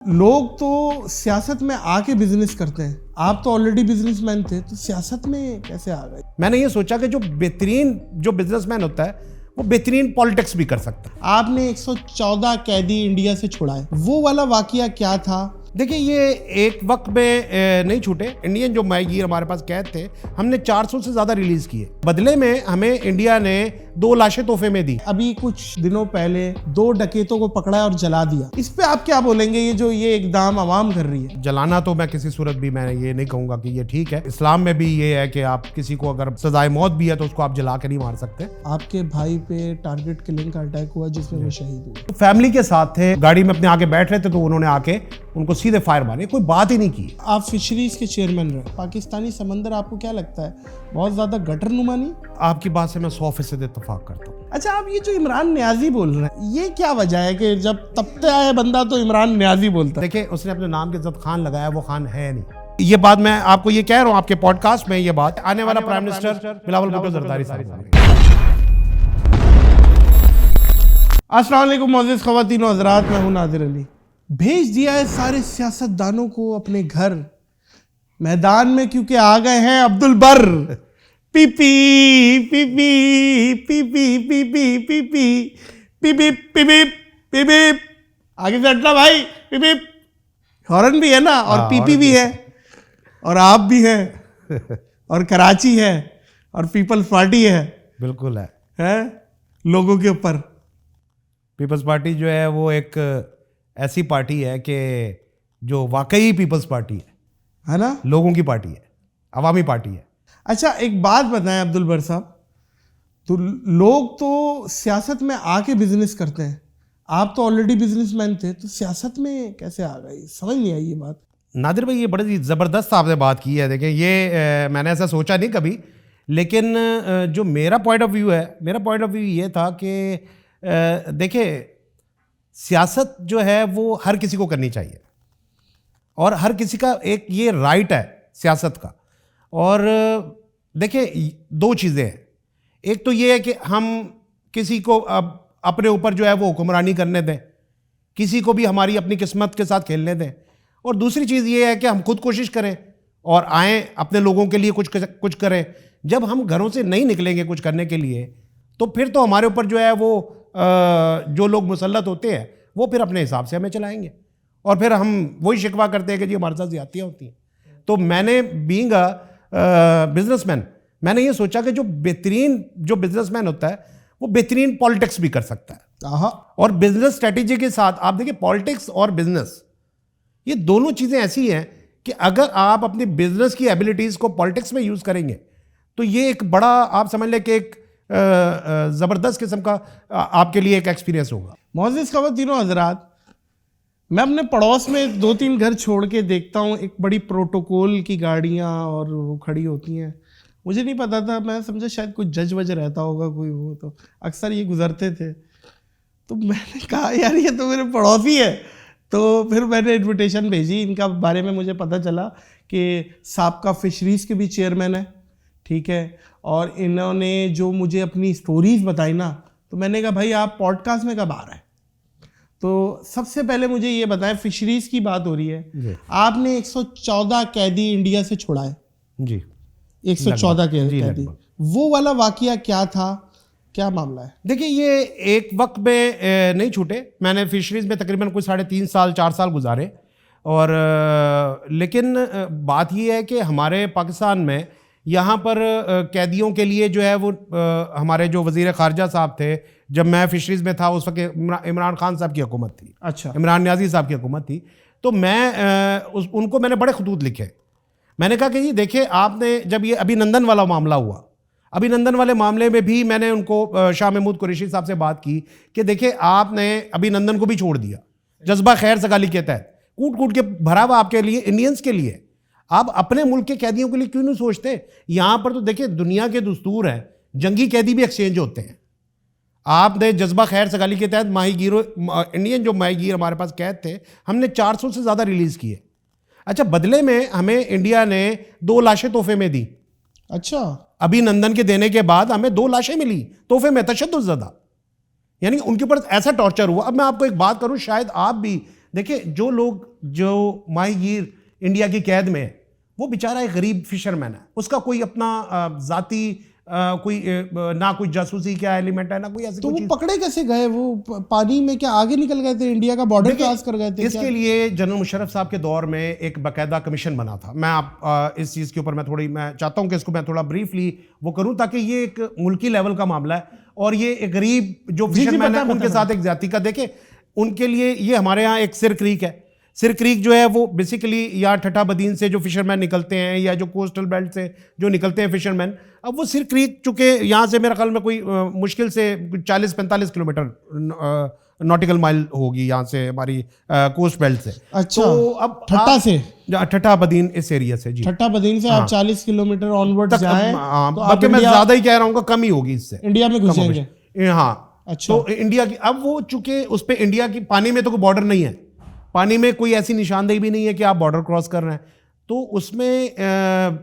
لوگ تو سیاست میں آ کے بزنس کرتے ہیں. آپ تو آلریڈی بزنس مین تھے, تو سیاست میں کیسے آ گئے؟ میں نے یہ سوچا کہ جو بہترین جو بزنس مین ہوتا ہے وہ بہترین پالیٹکس بھی کر سکتا ہے. آپ نے 114 قیدی انڈیا سے چھڑائے, وہ والا واقعہ کیا تھا؟ دیکھیں یہ ایک وقت میں نہیں چھوٹے. انڈین جو ماہی گیر ہمارے پاس قید تھے ہم نے 400 سے زیادہ ریلیز کیے. بدلے میں ہمیں انڈیا نے 2 لاشیں تحفے میں دی. ابھی کچھ دنوں پہلے 2 ڈکیتوں کو پکڑا اور جلا دیا. اس پہ آپ کیا بولیں گے؟ یہ اقدام عوام کر رہی ہے. جلانا تو میں کسی صورت بھی میں یہ نہیں کہوں گا کہ یہ ٹھیک ہے. اسلام میں بھی یہ ہے کہ آپ کسی کو اگر سزائے موت بھی ہے تو اس کو آپ جلا کے نہیں مار سکتے. آپ کے بھائی پہ ٹارگٹ کلنگ کا اٹیک ہوا جس میں وہ شہید ہوئے. فیملی کے ساتھ تھے, گاڑی میں اپنے آگے بیٹھ رہے تھے تو انہوں نے آ کے ان کو سیدھے فائر مارے, کوئی بات ہی نہیں کی. آپ فشریز کے چیئرمین رہے. پاکستانی سمندر آپ کو کیا لگتا ہے بہت زیادہ گٹر نما نہیں؟ آپ کی بات سے میں 100% اتفاق کرتا ہوں. اچھا, آپ یہ جو عمران نیازی بول رہے ہیں یہ کیا وجہ ہے کہ جب تپتے آئے بندہ تو عمران نیازی بولتا ہے؟ دیکھیں اس نے اپنے نام کے ساتھ خان لگایا, وہ خان ہے نہیں. یہ بات میں آپ کو یہ کہہ رہا ہوں آپ کے پوڈ کاسٹ میں, یہ بات آنے والا پرائم منسٹر بلاول بھٹو زرداری صاحب. السلام علیکم معزز خواتین و حضرات, میں ہوں نادر علی. بھیج دیا ہے سارے سیاست دانوں کو اپنے گھر, میدان میں کیونکہ آ گئے ہیں عبد البر. پی پی پی پی پی پی پی پی پی پی پی پی پی پی پی پی آگے سے ہٹنا بھائی. پی پی ہارن بھی ہے نا, اور پی پی بھی ہے, اور آپ بھی ہیں, اور کراچی ہے, اور پیپلز پارٹی ہے. بالکل ہے لوگوں کے اوپر. پیپلز پارٹی جو ہے وہ ایک ایسی پارٹی ہے کہ جو واقعی پیپلز پارٹی ہے نا, لوگوں کی پارٹی ہے, عوامی پارٹی ہے. اچھا ایک بات بتائیں عبد البر صاحب, تو لوگ تو سیاست میں آ کے بزنس کرتے ہیں, آپ تو آلریڈی بزنس مین تھے, تو سیاست میں کیسے آ گئی؟ سمجھ نہیں آئی یہ بات. نادر بھائی یہ بڑی زبردست آپ نے بات کی ہے. دیکھیں یہ میں نے ایسا سوچا نہیں کبھی, لیکن جو میرا پوائنٹ آف ویو ہے, میرا پوائنٹ آف ویو یہ تھا کہ دیکھیں سیاست جو ہے وہ ہر کسی کو کرنی چاہیے, اور ہر کسی کا ایک یہ رائٹ ہے سیاست کا. اور دیکھیں 2 چیزیں ہیں. ایک تو یہ ہے کہ ہم کسی کو اب اپنے اوپر جو ہے وہ حکمرانی کرنے دیں, کسی کو بھی ہماری اپنی قسمت کے ساتھ کھیلنے دیں. اور دوسری چیز یہ ہے کہ ہم خود کوشش کریں اور آئیں اپنے لوگوں کے لیے کچھ کریں. جب ہم گھروں سے نہیں نکلیں گے کچھ کرنے کے لیے تو پھر تو ہمارے اوپر جو ہے وہ جو لوگ مسلط ہوتے ہیں وہ پھر اپنے حساب سے ہمیں چلائیں گے, اور پھر ہم وہی شکوہ کرتے ہیں کہ جی ہمارے ساتھ زیادتیاں ہوتی ہیں. تو میں نے بینگ بزنس مین میں نے یہ سوچا کہ جو بہترین جو بزنس مین ہوتا ہے وہ بہترین پالیٹکس بھی کر سکتا ہے. اور بزنس اسٹریٹجی کے ساتھ آپ دیکھیں پالیٹکس اور بزنس یہ دونوں چیزیں ایسی ہیں کہ اگر آپ اپنی بزنس کی ایبلٹیز کو پالیٹکس میں یوز کریں گے تو یہ ایک بڑا آپ سمجھ لیں کہ ایک زبردست قسم کا آپ کے لیے ایک ایکسپیرینس ہوگا. معزز خواتین و حضرات, میں اپنے پڑوس میں 2-3 گھر چھوڑ کے دیکھتا ہوں ایک بڑی پروٹوکول کی گاڑیاں اور وہ کھڑی ہوتی ہیں. مجھے نہیں پتا تھا, میں سمجھا شاید کوئی جج وج رہتا ہوگا کوئی, وہ تو اکثر یہ گزرتے تھے. تو میں نے کہا یار یہ تو میرے پڑوسی ہے. تو پھر میں نے انویٹیشن بھیجی, ان کا بارے میں مجھے پتہ چلا کہ سابقہ فشریز کے بھی چیئرمین ہیں, ٹھیک ہے. اور انہوں نے جو مجھے اپنی سٹوریز بتائی نا, تو میں نے کہا بھائی آپ پوڈ کاسٹ میں کب آ رہے ہیں؟ تو سب سے پہلے مجھے یہ بتائیں, فشریز کی بات ہو رہی ہے, آپ نے 114 قیدی انڈیا سے چھڑائے. جی 114 قیدی, وہ والا واقعہ کیا تھا, کیا معاملہ ہے؟ دیکھیں یہ ایک وقت میں نہیں چھوٹے. میں نے فشریز میں تقریباً کوئی 3.5 سال 4 سال گزارے. اور لیکن بات یہ ہے کہ ہمارے پاکستان میں یہاں پر قیدیوں کے لیے جو ہے وہ ہمارے جو وزیر خارجہ صاحب تھے, جب میں فشریز میں تھا اس وقت عمران خان صاحب کی حکومت تھی. اچھا, عمران نیازی صاحب کی حکومت تھی. تو میں ان کو میں نے بڑے خطوط لکھے. میں نے کہا کہ جی دیکھیں آپ نے جب یہ ابھینندن والا معاملہ ہوا, ابھینندن والے معاملے میں بھی میں نے ان کو شاہ محمود قریشی صاحب سے بات کی کہ دیکھیں آپ نے ابھینندن کو بھی چھوڑ دیا جذبہ خیر سگالی کے تحت, کوٹ کوٹ کے بھرا ہوا آپ کے لیے انڈینس کے لیے. آپ اپنے ملک کے قیدیوں کے لیے کیوں نہیں سوچتے؟ یہاں پر تو دیکھیں دنیا کے دستور ہیں, جنگی قیدی بھی ایکسچینج ہوتے ہیں. آپ نے جذبہ خیر سگالی کے تحت ماہی گیروں انڈین جو ماہی گیر ہمارے پاس قید تھے ہم نے 400 سے زیادہ ریلیز کیے. اچھا بدلے میں ہمیں انڈیا نے 2 لاشیں تحفے میں دی. اچھا, ابھینندن کے دینے کے بعد ہمیں 2 لاشیں ملی تحفے میں, تشدد زدہ, یعنی ان کے اوپر ایسا ٹارچر ہوا. اب میں آپ کو ایک بات کروں, شاید آپ بھی دیکھیں جو لوگ جو ماہی گیر انڈیا کی قید میں ہے وہ بیچارہ ایک غریب فشرمین ہے, اس کا کوئی اپنا ذاتی کوئی نہ کوئی جاسوسی کیا ایلیمنٹ ہے نہ کوئی ایسی. تو وہ پکڑے کیسے گئے؟ وہ پانی میں کیا آگے نکل گئے تھے؟ انڈیا کا بارڈر کراس کر گئے تھے؟ اس کے لیے جنرل مشرف صاحب کے دور میں ایک باقاعدہ کمیشن بنا تھا. میں آپ اس چیز کے اوپر میں چاہتا ہوں کہ اس کو میں تھوڑا بریفلی وہ کروں تاکہ یہ ایک ملکی لیول کا معاملہ ہے اور یہ ایک غریب جو فشرمین ہیں ان کے ساتھ ایک زیادتی کا. دیکھیں ان کے لیے یہ ہمارے ہاں ایک سر کریک ہے. سر کریک جو ہے وہ بیسیکلی یا ٹھٹا بدین سے جو فشرمین نکلتے ہیں یا جو کوسٹل بیلٹ سے جو نکلتے ہیں فشرمین, اب وہ سر کریک چونکہ یہاں سے میرے خیال میں کوئی مشکل سے 40-45 کلومیٹر ناٹیکل مائل ہوگی یہاں سے ہماری کوسٹ بیلٹ سے. اچھا, تو اب ٹھٹا سے ٹھٹا بدین اس ایریا سے جی ٹھٹا بدین سے آپ 40 کلومیٹر آن ورڈ جائیں تو بلکہ میں زیادہ ہی کہہ رہا ہوں کہ کم ہی ہوگی اس سے انڈیا میں گھسیں گے. ہاں اچھا, تو انڈیا کی اب وہ چونکہ اس پہ انڈیا کی پانی میں تو کوئی بارڈر نہیں ہے, پانی میں کوئی ایسی نشاندہی بھی نہیں ہے کہ آپ بارڈر کراس کر رہے ہیں. تو اس میں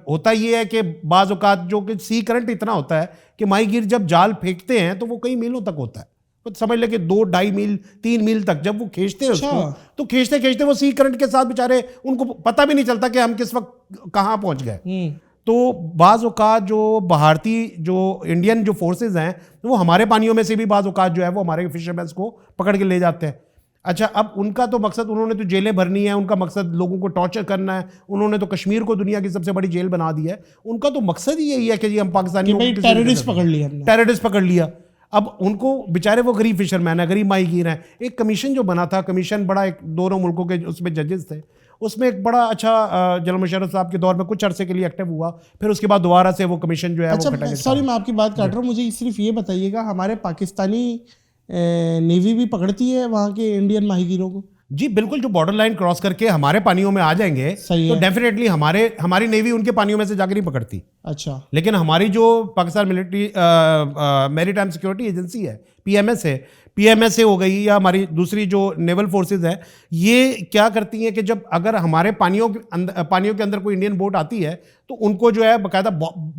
ہوتا یہ ہے کہ بعض اوقات جو کہ سی کرنٹ اتنا ہوتا ہے کہ ماہی گیر جب جال پھینکتے ہیں تو وہ کئی میلوں تک ہوتا ہے, سمجھ لے کہ 2-2.5 میل 3 میل تک جب وہ کھینچتے ہیں اس کو تو کھینچتے کھینچتے وہ سی کرنٹ کے ساتھ بیچارے ان کو پتہ بھی نہیں چلتا کہ ہم کس وقت کہاں پہنچ گئے. تو بعض اوقات جو بھارتی جو انڈین جو فورسز ہیں وہ ہمارے پانیوں میں سے بھی بعض اوقات جو ہے وہ ہمارے فشرمینس کو پکڑ کے لے جاتے ہیں. اچھا, اب ان کا تو مقصد, انہوں نے تو جیلیں بھرنی ہے, ان کا مقصد لوگوں کو ٹارچر کرنا ہے, انہوں نے تو کشمیر کو دنیا کی سب سے بڑی جیل بنا دی ہے. ان کا تو مقصد ہی یہی ہے کہ جی ہم پاکستانیوں کو ٹیررسٹ پکڑ لیا, ٹیررسٹ پکڑ لیا. اب ان کو بیچارے وہ غریب فشرمین ہیں, غریب ماہی گیر ہیں. ایک کمیشن جو بنا تھا, کمیشن بڑا ایک دونوں ملکوں کے اس میں ججز تھے, اس میں ایک بڑا اچھا جنرل مشرف صاحب کے دور میں کچھ عرصے کے لیے ایکٹیو ہوا, پھر اس کے بعد دوبارہ سے وہ کمیشن جو ہے. اچھا سوری میں آپ کی بات کاٹ رہا ہوں, مجھے صرف یہ بتائیے گا ہمارے پاکستانی نیوی بھی پکڑتی ہے وہاں کے انڈین ماہی گیروں کو؟ جی بالکل, جو بارڈر لائن کراس کر کے ہمارے پانیوں میں آ جائیں گے تو ڈیفینیٹلی ہماری نیوی ان کے پانیوں میں سے جا کے نہیں پکڑتی. اچھا, لیکن ہماری جو پاکستان ملٹری میری ٹائم سیکورٹی ایجنسی ہے, PMS ہے, PMS ہو گئی یا ہماری دوسری جو نیول فورسز ہیں, یہ کیا کرتی ہیں کہ جب اگر ہمارے پانیوں کے اندر کوئی انڈین بوٹ آتی ہے تو ان کو جو ہے باقاعدہ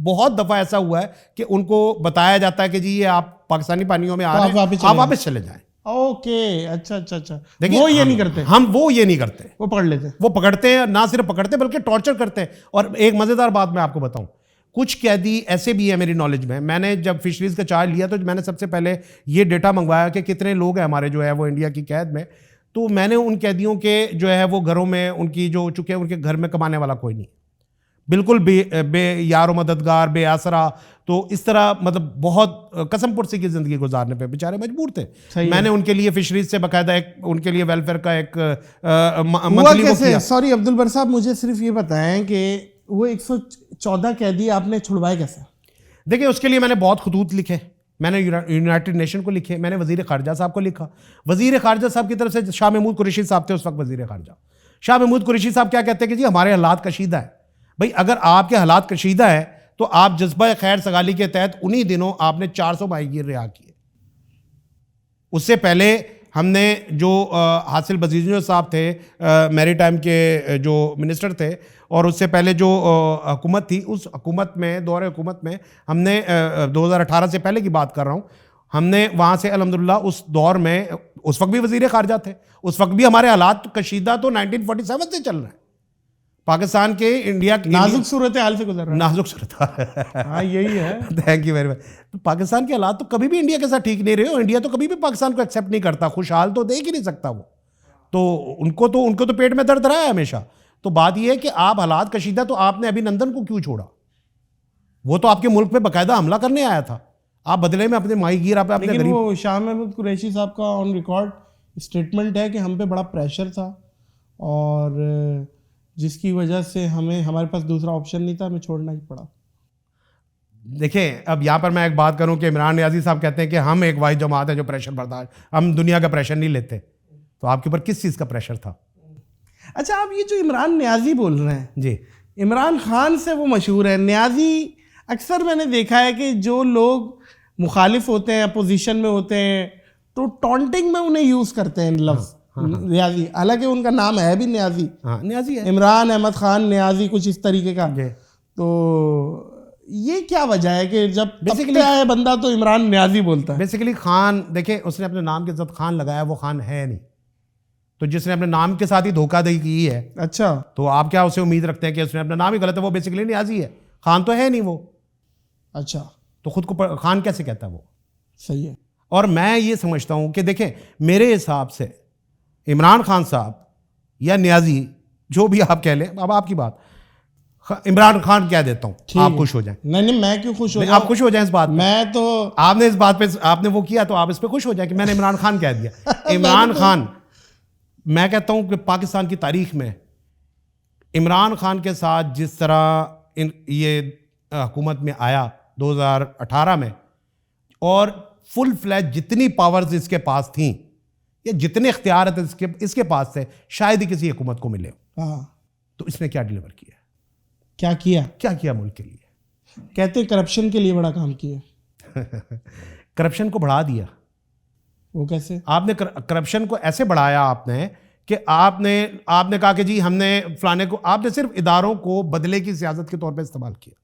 بہت دفعہ ایسا ہوا ہے کہ ان کو بتایا جاتا ہے کہ جی یہ آپ پاکستانی پانیوں میں آ رہے ہیں, آپ واپس چلے جائیں. اوکے, اچھا اچھا اچھا, وہ یہ نہیں کرتے, وہ یہ نہیں کرتے, وہ پکڑ لیتے, وہ پکڑتے ہیں, نہ صرف پکڑتے بلکہ ٹارچر کرتے ہیں. اور ایک مزیدار بات میں آپ کو بتاؤں, کچھ قیدی ایسے بھی ہیں میری نالج میں نے جب فشریز کا چارج لیا تو میں نے سب سے پہلے یہ ڈیٹا منگوایا کہ کتنے لوگ ہیں ہمارے جو ہے وہ انڈیا کی قید میں. تو میں نے ان قیدیوں کے جو ہے وہ گھروں میں ان کی جو چونکہ ان کے گھر میں کمانے والا کوئی نہیں, بالکل بے یار و مددگار, بے آسرا, تو اس طرح مطلب بہت قسم پرسی کی زندگی گزارنے پہ بیچارے مجبور تھے. میں نے ان کے لیے فشریز سے باقاعدہ ایک ان کے لیے ویلفیئر کا ایک منتھلی وہ کیا. سوری عبدالبر صاحب, مجھے صرف یہ بتائیں کہ وہ 114 قیدی آپ نے چھڑوائے کیسے؟ دیکھیں اس کے لیے میں نے بہت خطوط لکھے, میں نے یونائٹڈ نیشن کو لکھے, میں نے وزیر خارجہ صاحب کو لکھا. وزیر خارجہ صاحب کی طرف سے شاہ محمود قریشی صاحب تھے اس وقت وزیر خارجہ. شاہ محمود قریشی صاحب کیا کہتے ہیں کہ جی ہمارے حالات کشیدہ ہے. بھائی اگر آپ کے حالات کشیدہ ہے تو آپ جذبہ خیر سگالی کے تحت انہی دنوں آپ نے 400 ماہی گیر رہا کیے. اس سے پہلے ہم نے جو حاصل بزیزیو صاحب تھے میری ٹائم کے جو منسٹر تھے, اور اس سے پہلے جو حکومت تھی, اس حکومت میں دور حکومت میں ہم نے 2018 سے پہلے کی بات کر رہا ہوں, ہم نے وہاں سے الحمدللہ اس دور میں اس وقت بھی وزیر خارجہ تھے, اس وقت بھی ہمارے حالات کشیدہ تو 1947 سے چل رہے ہیں. پاکستان کے انڈیا کی نازک صورتحال سے گزر رہا ہے, نازک صورتحال, ہاں یہی ہے. Thank you very much. تو پاکستان کے حالات تو کبھی بھی انڈیا کے ساتھ ٹھیک نہیں رہے, اور انڈیا تو کبھی بھی پاکستان کو ایکسیپٹ نہیں کرتا, خوشحال تو دیکھ ہی نہیں سکتا وہ. تو ان کو تو پیٹ میں درد رہا ہے ہمیشہ. تو بات یہ ہے کہ آپ حالات کشیدہ, تو آپ نے ابھی نندن کو کیوں چھوڑا؟ وہ تو آپ کے ملک پہ باقاعدہ حملہ کرنے آیا تھا, آپ بدلے میں اپنے ماہی گیر آپ اپنے غریب. وہ شاہ محمود قریشی صاحب کا آن ریکارڈ اسٹیٹمنٹ ہے کہ ہم پہ بڑا پریشر تھا, اور جس کی وجہ سے ہمارے پاس دوسرا آپشن نہیں تھا, ہمیں چھوڑنا ہی پڑا. دیکھیں اب یہاں پر میں ایک بات کروں کہ عمران نیازی صاحب کہتے ہیں کہ ہم ایک واحد جماعت ہے جو پریشر برداشت, ہم دنیا کا پریشر نہیں لیتے. تو آپ کے اوپر کس چیز کا پریشر تھا؟ اچھا, آپ یہ جو عمران نیازی بول رہے ہیں, جی عمران خان سے وہ مشہور ہے. نیازی اکثر میں نے دیکھا ہے کہ جو لوگ مخالف ہوتے ہیں, اپوزیشن میں ہوتے ہیں, تو ٹونٹنگ میں انہیں یوز کرتے ہیں لفظ نیازی, حالانکہ ان کا نام ہے بھی نیازی. نیازی ہے, عمران احمد خان نیازی, کچھ اس طریقے کا. تو یہ کیا وجہ ہے کہ جب بیسیکلی آئے بندہ تو عمران نیازی بولتا ہے؟ بیسیکلی خان, دیکھیں اس نے اپنے نام کے ساتھ خان لگایا, وہ خان ہے نہیں. تو جس نے اپنے نام کے ساتھ ہی دھوکہ دہی کی ہے, اچھا, تو آپ کیا اسے امید رکھتے ہیں کہ اس نے اپنا نام ہی غلط ہے؟ وہ بیسیکلی نیازی ہے, خان تو ہے نہیں وہ, اچھا, تو خود کو خان کیسے کہتا ہے وہ؟ صحیح ہے. اور میں یہ سمجھتا ہوں کہ دیکھیں میرے حساب سے عمران خان صاحب یا نیازی جو بھی آپ کہہ لیں, اب آپ کی بات, عمران خان کہہ دیتا ہوں, آپ خوش ہو جائیں. نہیں, میں کیوں خوش ہو جاؤں؟ آپ خوش ہو جائیں اس بات پہ, میں تو, آپ نے اس بات پہ آپ نے وہ کیا تو آپ اس پہ خوش ہو جائیں کہ میں نے عمران خان کہہ دیا. عمران خان, میں کہتا ہوں کہ پاکستان کی تاریخ میں عمران خان کے ساتھ جس طرح یہ حکومت میں آیا 2018 میں, اور فل فلیج جتنی پاورز اس کے پاس تھیں یا جتنے اختیارات اس کے پاس تھے, شاید ہی کسی حکومت کو ملے. ہاں, تو اس نے کیا ڈیلیور کیا, کیا کیا ملک کے لیے؟ کہتے کرپشن کے لیے بڑا کام کیا. کرپشن کو بڑھا دیا. وہ کیسے؟ آپ نے کرپشن کو ایسے بڑھایا آپ نے کہ آپ نے کہا کہ جی ہم نے فلانے کو, آپ نے صرف اداروں کو بدلے کی سیاست کے طور پہ استعمال کیا,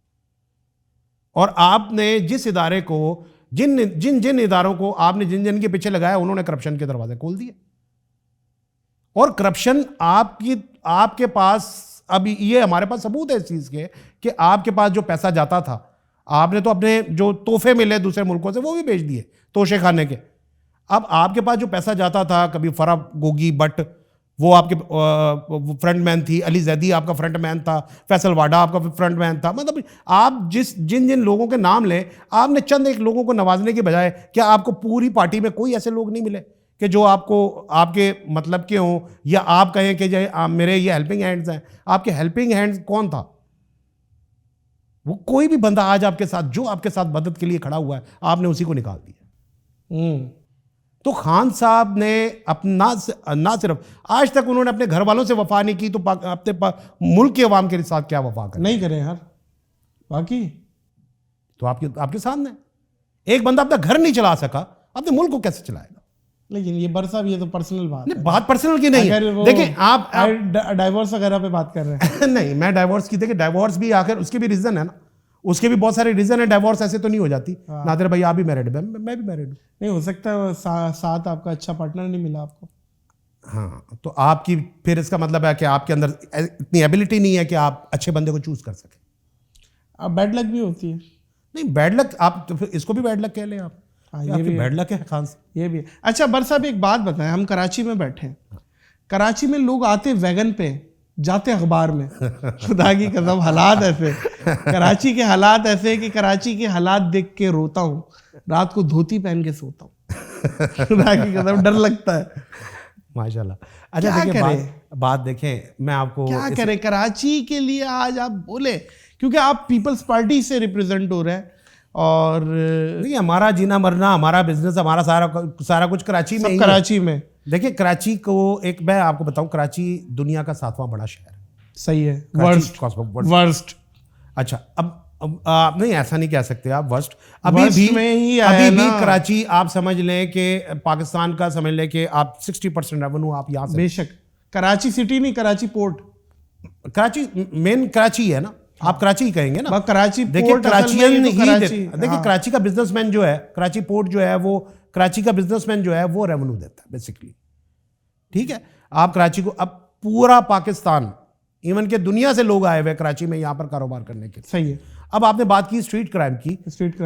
اور آپ نے جس ادارے کو جن اداروں کو آپ نے جن کے پیچھے لگایا, انہوں نے کرپشن کے دروازے کھول دیے. اور کرپشن آپ کے پاس, ابھی یہ ہمارے پاس ثبوت ہے اس چیز کے کہ آپ کے پاس جو پیسہ جاتا تھا, آپ نے تو اپنے جو تحفے ملے دوسرے ملکوں سے وہ بھی بیچ دیے توشے کھانے کے. اب آپ کے پاس جو پیسہ جاتا تھا, کبھی فرح گوگی بٹ وہ آپ کے فرنٹ مین تھی, علی زیدی آپ کا فرنٹ مین تھا, فیصل واڈا آپ کا فرنٹ مین تھا, مطلب آپ جن لوگوں کے نام لیں, آپ نے چند ایک لوگوں کو نوازنے کے بجائے, کیا آپ کو پوری پارٹی میں کوئی ایسے لوگ نہیں ملے کہ جو آپ کو آپ کے مطلب کے ہوں, یا آپ کہیں کہ میرے یہ ہیلپنگ ہینڈز ہیں؟ آپ کے ہیلپنگ ہینڈز کون تھا؟ وہ کوئی بھی بندہ آج آپ کے ساتھ, جو آپ کے ساتھ مدد کے لیے کھڑا ہوا ہے, آپ نے اسی کو نکال دیا. تو خان صاحب نے اپنا نہ صرف آج تک انہوں نے اپنے گھر والوں سے وفا نہیں کی, تو اپنے ملک کے عوام کے ساتھ کیا وفا کریں؟ نہیں کرے یار, باقی تو آپ کے سامنے ایک بندہ اپنا گھر نہیں چلا سکا, اپنے ملک کو کیسے چلائے گا؟ لیکن یہ بر صاحب, یہ تو پرسنل بات ہے. بات پرسنل کی نہیں ہے. دیکھیں آپ ڈائیورس وغیرہ پہ بات کر رہے ہیں. نہیں, میں ڈائیورس کی, دیکھیں ڈائیورس بھی آخر اس کے بھی ریزن ہے نا, اس کے بھی بہت سارے ریزن ہیں. ڈائیورس ایسے تو نہیں ہو جاتی. نادر بھائی آپ بھی میرڈ ہیں, میں بھی میرڈ ہوں. نہیں ہو سکتا ہے ساتھ آپ کا اچھا پارٹنر نہیں ملا آپ کو. ہاں, تو آپ کی پھر اس کا مطلب ہے کہ آپ کے اندر اتنی ایبلٹی نہیں ہے کہ آپ اچھے بندے کو چوز کر سکیں. اب بیڈ لک بھی ہوتی ہے. نہیں بیڈ لک, آپ اس کو بھی بیڈ لک کہہ لیں آپ, یہ بھی بیڈ لک ہے خان سے. یہ بھی. اچھا بر صاحب ایک بات بتائیں, ہم کراچی میں بیٹھے ہیں, کراچی میں لوگ آتے ویگن پہ, جاتے اخبار میں. خدا کی قسم حالات ایسے, کراچی کے حالات ایسے کہ کراچی کے حالات دیکھ کے روتا ہوں, رات کو دھوتی پہن کے سوتا ہوں. خدا کی قسم ڈر لگتا ہے. ماشاء اللہ. اچھا دیکھیں بات دیکھیں, میں آپ کو کیا کریں کراچی کے لیے آج آپ بولے, کیونکہ آپ پیپلز پارٹی سے ریپرزینٹ ہو رہے ہیں, اور نہیں ہمارا جینا مرنا, ہمارا بزنس, ہمارا سارا کچھ کراچی میں. کراچی میں دیکھیں کراچی کو ایک میں آپ کو بتاؤں, کراچی دنیا کا 7واں بڑا شہر ہے. صحیح ہے, ورسٹ. اچھا اب آپ نہیں ایسا نہیں کہہ سکتے آپ ورسٹ, ابھی بھی کراچی آپ سمجھ لیں کہ پاکستان کا سمجھ لیں کہ آپ 60% ریونیو آپ یہاں سے. بے شک کراچی سٹی نہیں, کراچی پورٹ. کراچی مین کراچی ہے نا, آپ کراچی ہی کہیں گے نا. کراچی دیکھیں کراچین ہی دیکھیں کراچی کا بزنس مین جو ہے, کراچی پورٹ جو ہے, وہ کراچی کا بزنس مین جو ہے وہ ریونیو دیتا ہے بیسکلی. ٹھیک ہے, آپ کراچی کو, اب پورا پاکستان ایون کہ دنیا سے لوگ آئے ہوئے کراچی میں یہاں پر کاروبار کرنے کے. صحیح ہے. اب آپ نے بات کی اسٹریٹ کرائم کی,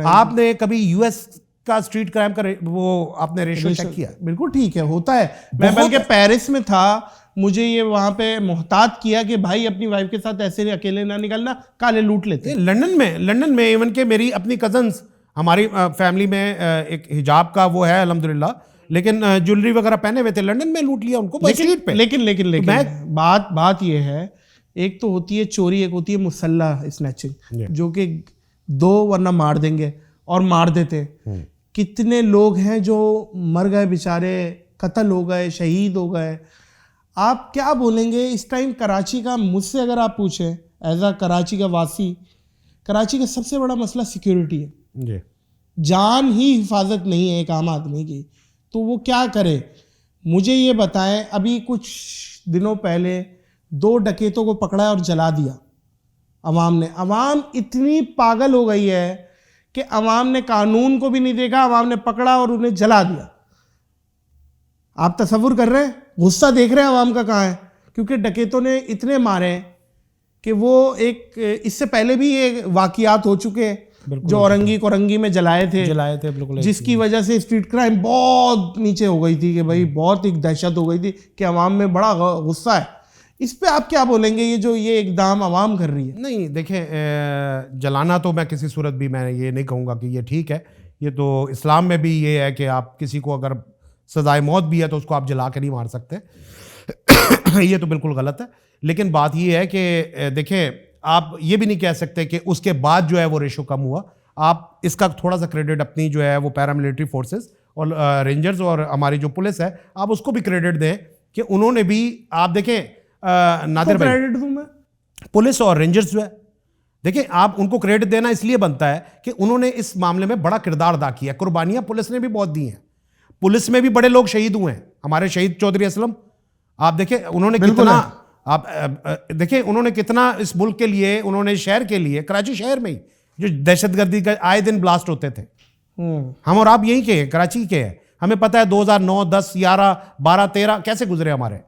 آپ نے کبھی یو ایس کا اسٹریٹ کرائم کا وہ آپ نے ریشو چیک کیا؟ بالکل ٹھیک ہے, ہوتا ہے. میں بلکہ پیرس میں تھا, مجھے یہ وہاں پہ محتاط کیا کہ بھائی اپنی وائف کے ساتھ ایسے اکیلے نہ نکلنا, کالے لوٹ لیتے. لنڈن میں ایون کہ میری اپنی کزنس, ہماری فیملی میں ایک حجاب کا وہ ہے الحمدللہ, لیکن جویلری وغیرہ پہنے ہوئے تھے, لنڈن میں لوٹ لیا ان کو اسٹریٹ پہ. لیکن بات یہ ہے, ایک تو ہوتی ہے چوری, ایک ہوتی ہے مسلح اسنیچنگ, جو کہ دو ورنہ مار دیں گے اور مار دیتے. کتنے لوگ ہیں جو مر گئے بیچارے, قتل ہو گئے, شہید ہو گئے. آپ کیا بولیں گے اس ٹائم کراچی کا؟ مجھ سے اگر آپ پوچھیں ایز اے کراچی کا واسی, کراچی کا سب سے بڑا مسئلہ سیکیورٹی ہے. جان ہی حفاظت نہیں ہے ایک عام آدمی کی, تو وہ کیا کرے؟ مجھے یہ بتائیں, ابھی کچھ دنوں پہلے 2 ڈکیتوں کو پکڑا اور جلا دیا عوام نے. عوام اتنی پاگل ہو گئی ہے کہ عوام نے قانون کو بھی نہیں دیکھا, عوام نے پکڑا اور انہیں جلا دیا. آپ تصور کر رہے ہیں غصہ دیکھ رہے ہیں عوام کا کہاں ہے, کیونکہ ڈکیتوں نے اتنے مارے ہیں کہ وہ ایک اس سے پہلے بھی یہ واقعات ہو چکے ہیں جو اورنگی کورنگی میں جلائے تھے بالکل, جس کی وجہ سے اسٹریٹ کرائم بہت نیچے ہو گئی تھی کہ بھائی بہت ایک دہشت ہو گئی تھی کہ عوام میں بڑا غصہ ہے. اس پہ آپ کیا بولیں گے, یہ جو یہ اقدام عوام کر رہی ہے؟ نہیں دیکھیں, جلانا تو میں کسی صورت بھی میں یہ نہیں کہوں گا کہ یہ ٹھیک ہے. یہ تو اسلام میں بھی یہ ہے کہ آپ کسی کو اگر سزائے موت بھی ہے تو اس کو آپ جلا کے نہیں مار سکتے, یہ تو بالکل غلط ہے. لیکن بات یہ ہے کہ دیکھیں, آپ یہ بھی نہیں کہہ سکتے کہ اس کے بعد جو ہے وہ ریشو کم ہوا. آپ اس کا تھوڑا سا کریڈٹ اپنی جو ہے وہ پیراملٹری فورسز اور رینجرز اور ہماری جو پولیس ہے, آپ اس کو بھی کریڈٹ دیں کہ انہوں نے بھی, آپ دیکھیں نادر بھائی, کریڈٹ دوں میں پولیس اور رینجرز جو ہے, دیکھیں آپ ان کو کریڈٹ دینا اس لیے بنتا ہے کہ انہوں نے اس معاملے میں بڑا کردار ادا کیا. قربانیاں پولیس نے بھی بہت دی ہیں, پولیس میں بھی بڑے لوگ شہید ہوئے ہیں. ہمارے شہید چودھری اسلم, آپ دیکھیں انہوں نے کتنا, آپ دیکھیں انہوں نے کتنا اس ملک کے لیے, انہوں نے شہر کے لیے, کراچی شہر میں ہی جو دہشت گردی کا آئے دن بلاسٹ ہوتے تھے, ہم اور آپ یہیں کے ہیں, کراچی کے ہیں, ہمیں پتہ ہے 2009, 10, 11, 12, 13 کیسے گزرے ہمارے.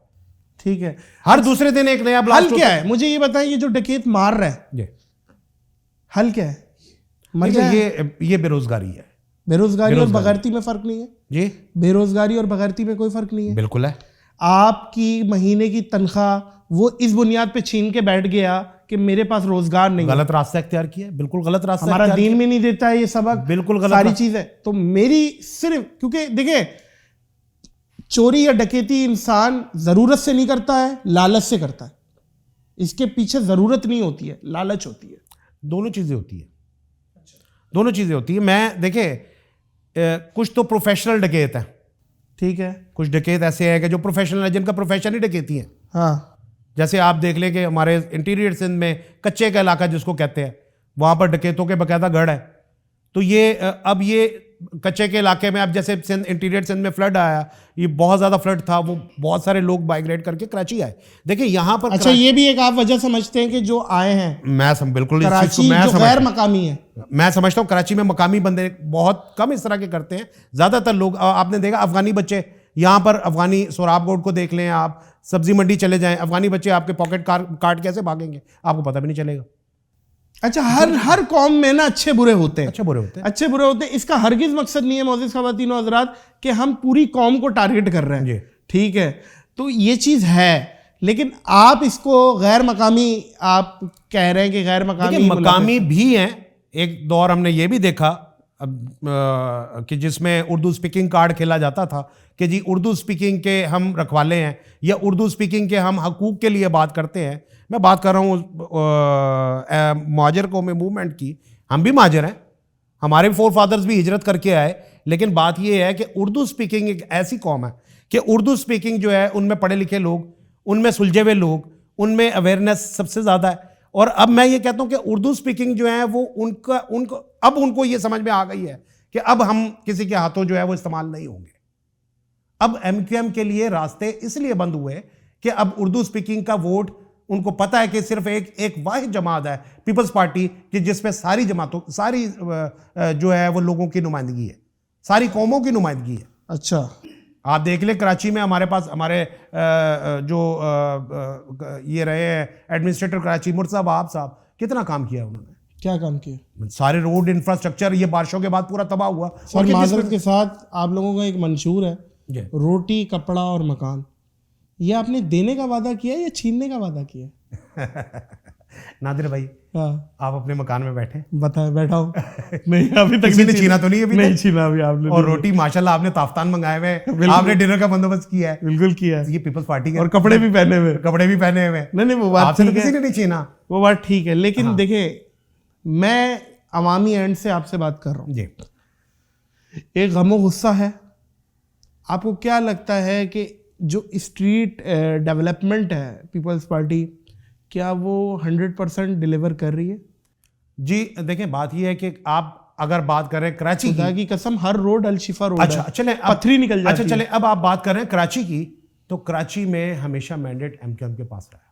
ٹھیک ہے, ہر دوسرے دن ایک نیا بلاسٹ. حل کیا ہے مجھے یہ بتائیں, یہ جو ڈکیت مار رہا ہے حل کیا ہے؟ یہ بے روزگاری ہے. بے روزگاری اور بغیرتی میں فرق نہیں ہے جی, بے روزگاری اور بغیرتی میں کوئی فرق نہیں ہے. بالکل ہے. آپ کی مہینے کی تنخواہ وہ اس بنیاد پہ چھین کے بیٹھ گیا کہ میرے پاس روزگار نہیں, غلط راستہ اختیار کیا ہے, بالکل غلط راستہ. ہمارا دین میں نہیں دیتا ہے یہ سبق, بالکل غلط ساری چیزیں. تو میری صرف, کیونکہ دیکھیں چوری یا ڈکیتی انسان ضرورت سے نہیں کرتا ہے, لالچ سے کرتا ہے. اس کے پیچھے ضرورت نہیں ہوتی ہے, لالچ ہوتی ہے. دونوں چیزیں ہوتی ہیں, دونوں چیزیں ہوتی ہیں. میں دیکھیں کچھ تو پروفیشنل ڈکیت ہیں, ٹھیک ہے, کچھ ڈکیت ایسے ہیں کہ جو پروفیشنل ہیں, جن کا پروفیشن ہی ڈکیتی ہے. ہاں, جیسے آپ دیکھ لیں کہ ہمارے انٹیریئر سندھ میں کچے کا علاقہ جس کو کہتے ہیں, وہاں پر ڈکیتوں کے باقاعدہ گڑھ ہے. تو یہ اب یہ کچے کے علاقے میں, اب جیسے انٹیریئر سندھ میں فلڈ آیا, یہ بہت زیادہ فلڈ تھا, وہ بہت سارے لوگ مائیگریٹ کر کے کراچی آئے. دیکھیں یہاں پر, اچھا یہ بھی ایک آپ وجہ سمجھتے ہیں کہ جو آئے ہیں میں بالکل کراچی جو غیر مقامی ہے, میں سمجھتا ہوں کراچی میں مقامی بندے بہت کم اس طرح کے کرتے ہیں. زیادہ تر لوگ, آپ نے دیکھا افغانی بچے یہاں پر, افغانی سوراب گوڈ کو دیکھ لیں آپ, سبزی منڈی چلے جائیں, افغانی بچے آپ کے پاکٹ کاٹ کیسے بھاگیں گے, آپ کو پتہ بھی نہیں چلے گا. اچھا ہر قوم میں نا اچھے برے ہوتے ہیں, اچھے برے ہوتے ہیں, اچھے برے ہوتے ہیں. اس کا ہرگز مقصد نہیں ہے معزز خواتین و حضرات کہ ہم پوری قوم کو ٹارگٹ کر رہے ہیں, ٹھیک ہے, تو یہ چیز ہے. لیکن آپ اس کو غیر مقامی آپ کہہ رہے ہیں کہ غیر مقامی بھی ہیں. ایک دور ہم نے یہ بھی دیکھا کہ جس میں اردو سپیکنگ کارڈ کھیلا جاتا تھا کہ جی اردو سپیکنگ کے ہم رکھوالے ہیں, یا اردو سپیکنگ کے ہم حقوق کے لیے بات کرتے ہیں. میں بات کر رہا ہوں مہاجر قومی موومنٹ کی, ہم بھی مہاجر ہیں, ہمارے فور فادرز بھی ہجرت کر کے آئے. لیکن بات یہ ہے کہ اردو سپیکنگ ایک ایسی قوم ہے کہ اردو سپیکنگ جو ہے ان میں پڑھے لکھے لوگ, ان میں سلجھے ہوئے لوگ, ان میں اویئرنیس سب سے زیادہ ہے. اور اب میں یہ کہتا ہوں کہ اردو سپیکنگ جو ہے وہ ان کو یہ سمجھ میں آ گئی ہے کہ اب ہم کسی کے ہاتھوں جو ہے وہ استعمال نہیں ہوں گے. اب ایم کیو ایم کے لیے راستے اس لیے بند ہوئے کہ اب اردو سپیکنگ کا ووٹ ان کو پتہ ہے کہ صرف ایک واحد جماعت ہے پیپلز پارٹی, کہ جس میں ساری جماعتوں, ساری جو ہے وہ لوگوں کی نمائندگی ہے, ساری قوموں کی نمائندگی ہے. اچھا آپ دیکھ لیں کراچی میں ہمارے پاس ہمارے جو یہ رہے ہیں ایڈمنسٹریٹر کراچی, مرتضیٰ وہاب صاحب, کتنا کام کیا انہوں نے. کیا کام کیا؟ سارے روڈ انفراسٹرکچر یہ بارشوں کے بعد پورا تباہ ہوا. اور معذرت کے ساتھ آپ لوگوں کا ایک منشور ہے, روٹی کپڑا اور مکان, یہ آپ نے دینے کا وعدہ کیا یا چھیننے کا وعدہ کیا؟ نادر بھائی آپ اپنے مکان میں بیٹھے بتائیں, بیٹھا ہوں نہیں, ابھی تک کسی نے چھینا تو نہیں, نہیں چھینا ابھی آپ نے. اور روٹی ماشاءاللہ آپ نے تافتان منگائے ہوئے, آپ نے ڈنر کا بندوبست کیا ہے. بالکل کیا ہے, یہ پیپلز پارٹی کے, اور کپڑے بھی پہنے ہوئے, کپڑے بھی پہنے ہوئے. نہیں وہ بات آپ سے کسی نے نہیں چھینا, وہ بات ٹھیک ہے. لیکن دیکھیں میں عوامی اینڈ سے آپ سے بات کر رہا ہوں. جی, ایک غم و غصہ ہے. آپ کو کیا لگتا ہے کہ جو اسٹریٹ ڈیولپمنٹ ہے پیپلز پارٹی, کیا وہ 100% ڈیلیور کر رہی ہے؟ جی دیکھیں بات یہ ہے کہ آپ اگر بات کریں کراچی کی قسم, ہر روڈ الشفا روڈ, اچھا چلیں پتھری نکل جاتی. اچھا چلیں اب آپ بات کر رہے ہیں کراچی کی, تو کراچی میں ہمیشہ مینڈیٹ ایم کیو ایم کے پاس رہا.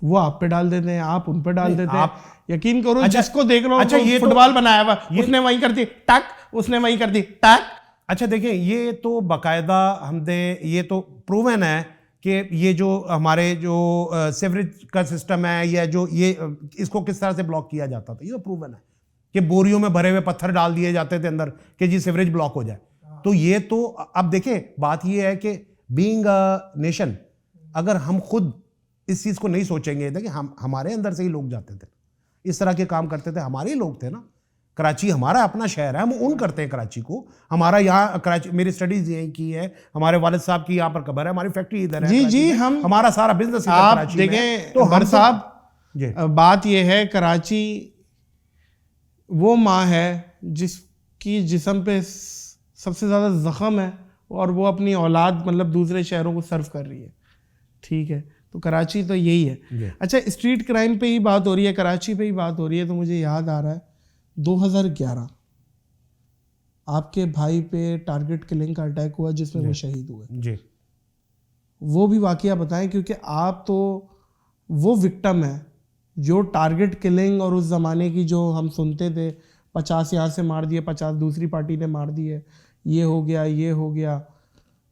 وہ آپ پہ ڈال دیتے ہیں, آپ ان پہ ڈال دیتے ہیں. یقین کرو جس کو دیکھ رہا ہوں, اچھا یہ فٹ بال بنایا ہوا, اس نے وہیں کر دی ٹک, اس نے وہیں کر دی ٹک, اچھا دیکھیں یہ تو باقاعدہ ہم نے یہ تو پروون ہے کہ یہ جو ہمارے جو سیوریج کا سسٹم ہے یا جو یہ اس کو کس طرح سے بلاک کیا جاتا تھا، یہ تو پروون ہے کہ بوریوں میں بھرے ہوئے پتھر ڈال دیے جاتے تھے اندر کہ جی سیوریج بلاک ہو جائے. تو یہ تو اب دیکھیں بات یہ ہے کہ بینگ اے نیشن اگر ہم خود اس چیز کو نہیں سوچیں گے، دیکھیں ہمارے اندر سے ہی لوگ جاتے تھے اس طرح کے کام کرتے تھے، ہمارے ہی لوگ تھے نا. کراچی ہمارا اپنا شہر ہے، ہم اون کرتے ہیں کراچی کو. ہمارا یہاں کراچی میری اسٹڈیز یہیں کی ہے، ہمارے والد صاحب کی یہاں پر قبر ہے، ہماری فیکٹری ادھر ہے. جی ہمارا سارا بزنس آپ دیکھیں تو بر صاحب جی بات یہ ہے کراچی وہ ماں ہے جس کی جسم پہ سب سے زیادہ زخم ہے اور وہ اپنی اولاد مطلب دوسرے شہروں کو سرو کر رہی ہے. ٹھیک ہے، تو کراچی تو یہی ہے. اچھا اسٹریٹ کرائم پہ ہی بات ہو رہی ہے، کراچی پہ ہی بات ہو رہی ہے، تو مجھے یاد آ رہا ہے 2011 آپ کے بھائی پہ ٹارگٹ کلنگ کا اٹیک ہوا جس میں وہ شہید ہوئے. جی وہ بھی واقعہ بتائیں کیونکہ آپ تو وہ وکٹم ہے جو ٹارگٹ کلنگ اور اس زمانے کی جو ہم سنتے تھے 50 یہاں سے مار دیے، 50 دوسری پارٹی نے مار دیے، یہ ہو گیا یہ ہو گیا.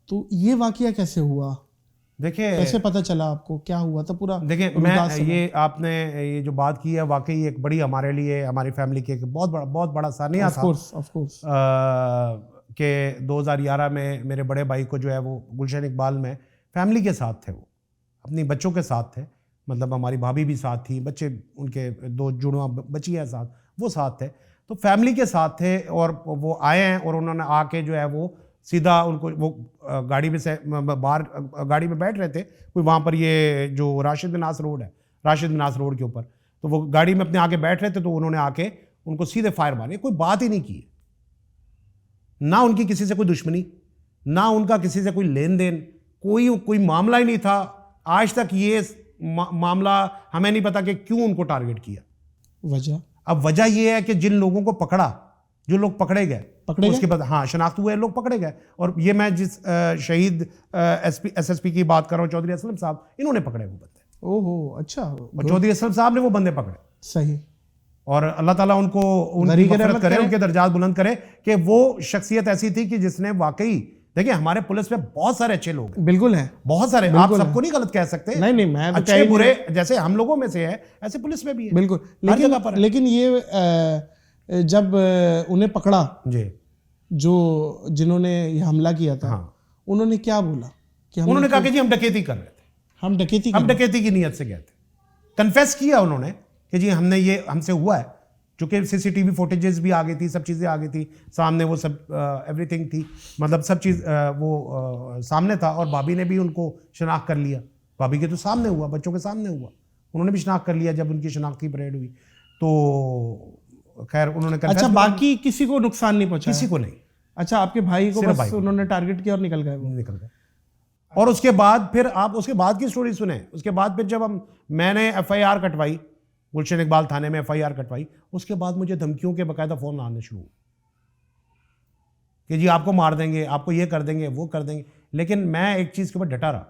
تو یہ واقعہ کیسے ہوا؟ دیکھیں کیسے پتہ چلا آپ کو، کیا ہوا تھا پورا؟ دیکھیں میں یہ آپ نے یہ جو بات کی ہے واقعی ایک بڑی ہمارے لیے ہماری فیملی کے ایک بہت بڑا ثانیہ تھا کہ 2011 میں میرے بڑے بھائی کو جو ہے وہ گلشن اقبال میں فیملی کے ساتھ تھے، وہ اپنی بچوں کے ساتھ تھے، مطلب ہماری بھابھی بھی ساتھ تھی، بچے ان کے 2 جڑواں بچی ہے ساتھ، وہ ساتھ تھے، تو فیملی کے ساتھ تھے. اور وہ آئے ہیں اور انہوں نے آ کے جو ہے وہ سیدھا ان کو وہ گاڑی میں سے باہر گاڑی میں بیٹھ رہے تھے کوئی وہاں پر یہ جو راشد بن ناصر روڈ ہے، راشد بن ناصر روڈ کے اوپر، تو وہ گاڑی میں اپنے آ کے بیٹھ رہے تھے، تو انہوں نے آ کے ان کو سیدھے فائر مارے. کوئی بات ہی نہیں کی، نہ ان کی کسی سے کوئی دشمنی، نہ ان کا کسی سے کوئی لین دین، کوئی معاملہ ہی نہیں تھا. آج تک یہ معاملہ ہمیں نہیں پتا کہ کیوں ان کو ٹارگٹ کیا. وجہ اب وجہ یہ ہے کہ جن لوگوں کو پکڑا، جو لوگ پکڑے گئے اس کے بعد ہاں شناخت ہوئے لوگ پکڑے گئے. اور یہ میں جس شہید ایس ایس پی کی بات کر رہا ہوں چودھری اسلم صاحب، انہوں نے پکڑے وہ بندے. اوہ اچھا، اور چودھری اسلم صاحب نے وہ بندے پکڑے. صحیح. اور اللہ تعالیٰ ان کو ان کی مغفرت کرے، ان کے درجات بلند کرے کہ وہ شخصیت ایسی تھی کہ جس نے واقعی دیکھیں ہمارے پولیس میں بہت سارے اچھے لوگ ہیں، بالکل ہیں بہت سارے، آپ سب کو نہیں غلط کہہ سکتے. نہیں میں اچھے برے جیسے ہم لوگوں میں سے ہے ایسے پولیس میں بھی ہے، بالکل. لیکن یہ جب انہیں پکڑا جی جنہوں نے یہ حملہ کیا تھا، انہوں نے کیا بولا؟ کہ انہوں نے کہا کہ جی ہم ڈکیتی کر رہے تھے، ہم ڈکیتی کی نیت سے گئے تھے. کنفیس کیا انہوں نے کہ جی ہم نے یہ ہم سے ہوا ہے، چونکہ سی سی ٹی وی فوٹیجز بھی آ گئی تھی، سب چیزیں آ گئی تھی سامنے، وہ سب ایوری تھنگ تھی، مطلب سب چیز وہ سامنے تھا. اور بھابھی نے بھی ان کو شناخت کر لیا، بھابھی کے تو سامنے ہوا، بچوں کے سامنے ہوا، انہوں نے بھی شناخت کر لیا جب ان کی شناختی پریڈ ہوئی. تو خیر انہوں نے اچھا باقی کسی کو نقصان نہیں پہنچا؟ کسی کو نہیں. اچھا آپ کے بھائی کو بس انہوں نے ٹارگٹ کیا اور نکل گئے. اور اس کے بعد پھر آپ اس کے بعد کی سٹوری سنیں. اس کے بعد پھر جب میں نے F I R کٹوائی، Gulshan Iqbal تھانے میں ایف آئی آر کٹوائی، اس کے بعد مجھے دھمکیوں کے باقاعدہ فون آنے شروع ہوئے کہ جی آپ کو مار دیں گے، آپ کو یہ کر دیں گے، وہ کر دیں گے. لیکن میں ایک چیز کے اوپر ڈٹا رہا،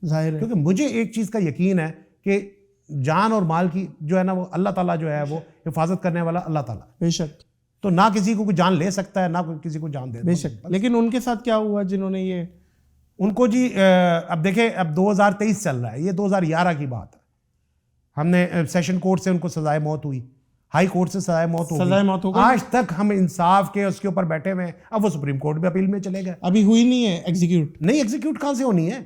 ظاہر ہے، کیونکہ مجھے ایک چیز کا یقین ہے کہ جان اور مال کی جو ہے نا وہ اللہ تعالیٰ جو ہے وہ حفاظت کرنے والا اللہ تعالیٰ، بے شک. تو نہ کسی کو کوئی جان لے سکتا ہے، نہ کسی کو جان دے، بے شک. لیکن ان کے ساتھ کیا ہوا جنہوں نے یہ ان کو جی اب دیکھیں اب 2023 چل رہا ہے، یہ 2011 کی بات ہے. ہم نے سیشن کورٹ سے ان کو سزائے موت ہوئی، ہائی کورٹ سے سزائے موت ہو گئی. آج تک ہم انصاف کے اس کے اوپر بیٹھے ہوئے ہیں. اب وہ سپریم کورٹ میں اپیل میں چلے گئے، ابھی ہوئی نہیں ہے ایگزیکیوٹ. نہیں ایگزیکیوٹ کہاں سے ہونی ہے؟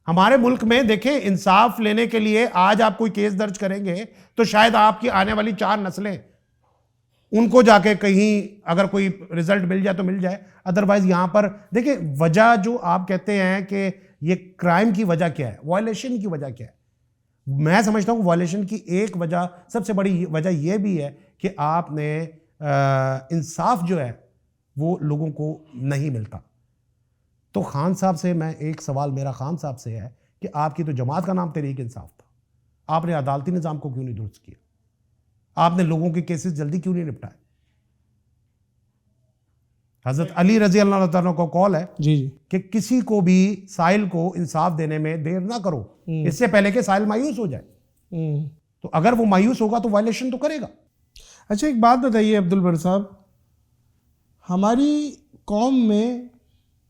ہمارے ملک میں دیکھیں انصاف لینے کے لیے آج آپ کوئی کیس درج کریں گے تو شاید آپ کی آنے والی 4 نسلیں ان کو جا کے کہیں اگر کوئی رزلٹ مل جائے تو مل جائے، ادروائز یہاں پر دیکھیں وجہ جو آپ کہتے ہیں کہ یہ کرائم کی وجہ کیا ہے، وائلیشن کی وجہ کیا ہے. میں سمجھتا ہوں وائلیشن کی ایک وجہ سب سے بڑی وجہ یہ بھی ہے کہ آپ نے انصاف جو ہے وہ لوگوں کو نہیں ملتا. تو خان صاحب سے میں ایک سوال میرا خان صاحب سے ہے کہ آپ کی تو جماعت کا نام تحریک انصاف تھا، آپ نے عدالتی نظام کو کیوں نہیں درست کیا؟ آپ نے لوگوں کے کیسز جلدی کیوں نہیں نپٹائے؟ حضرت علی رضی اللہ تعالیٰ کو کال ہے جی کہ کسی کو بھی سائل کو انصاف دینے میں دیر نہ کرو، اس سے پہلے کہ سائل مایوس ہو جائے. تو اگر وہ مایوس ہوگا تو وائلیشن تو کرے گا. اچھا ایک بات بتائیے عبد البر صاحب، ہماری قوم میں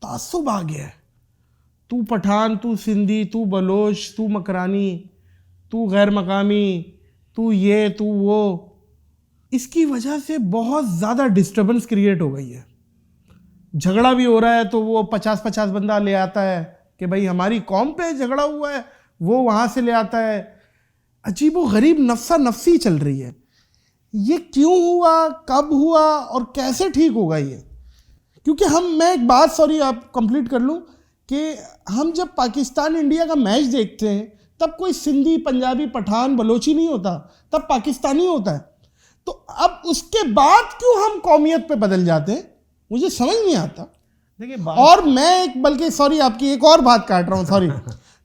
تعصب آ گیا ہے. تو پٹھان، تو سندھی، تو بلوچ، تو مکرانی، تو غیر مقامی، تو یہ تو وہ. اس کی وجہ سے بہت زیادہ ڈسٹربنس کریٹ ہو گئی ہے. جھگڑا بھی ہو رہا ہے تو وہ 50 بندہ لے آتا ہے کہ بھائی ہماری قوم پہ جھگڑا ہوا ہے، وہ وہاں سے لے آتا ہے. عجیب و غریب نفسا نفسی چل رہی ہے. یہ کیوں ہوا، کب ہوا اور کیسے ٹھیک ہوگا یہ؟ کیونکہ میں ایک بات سوری آپ کمپلیٹ کر لوں کہ ہم جب پاکستان انڈیا کا میچ دیکھتے ہیں تب کوئی سندھی، پنجابی، پٹھان، بلوچی نہیں ہوتا، تب پاکستانی ہوتا ہے. تو اب اس کے بعد کیوں ہم قومیت پہ بدل جاتے ہیں، مجھے سمجھ نہیں آتا. دیکھیے اور میں ایک بلکہ سوری آپ کی ایک اور بات کاٹ رہا ہوں، سوری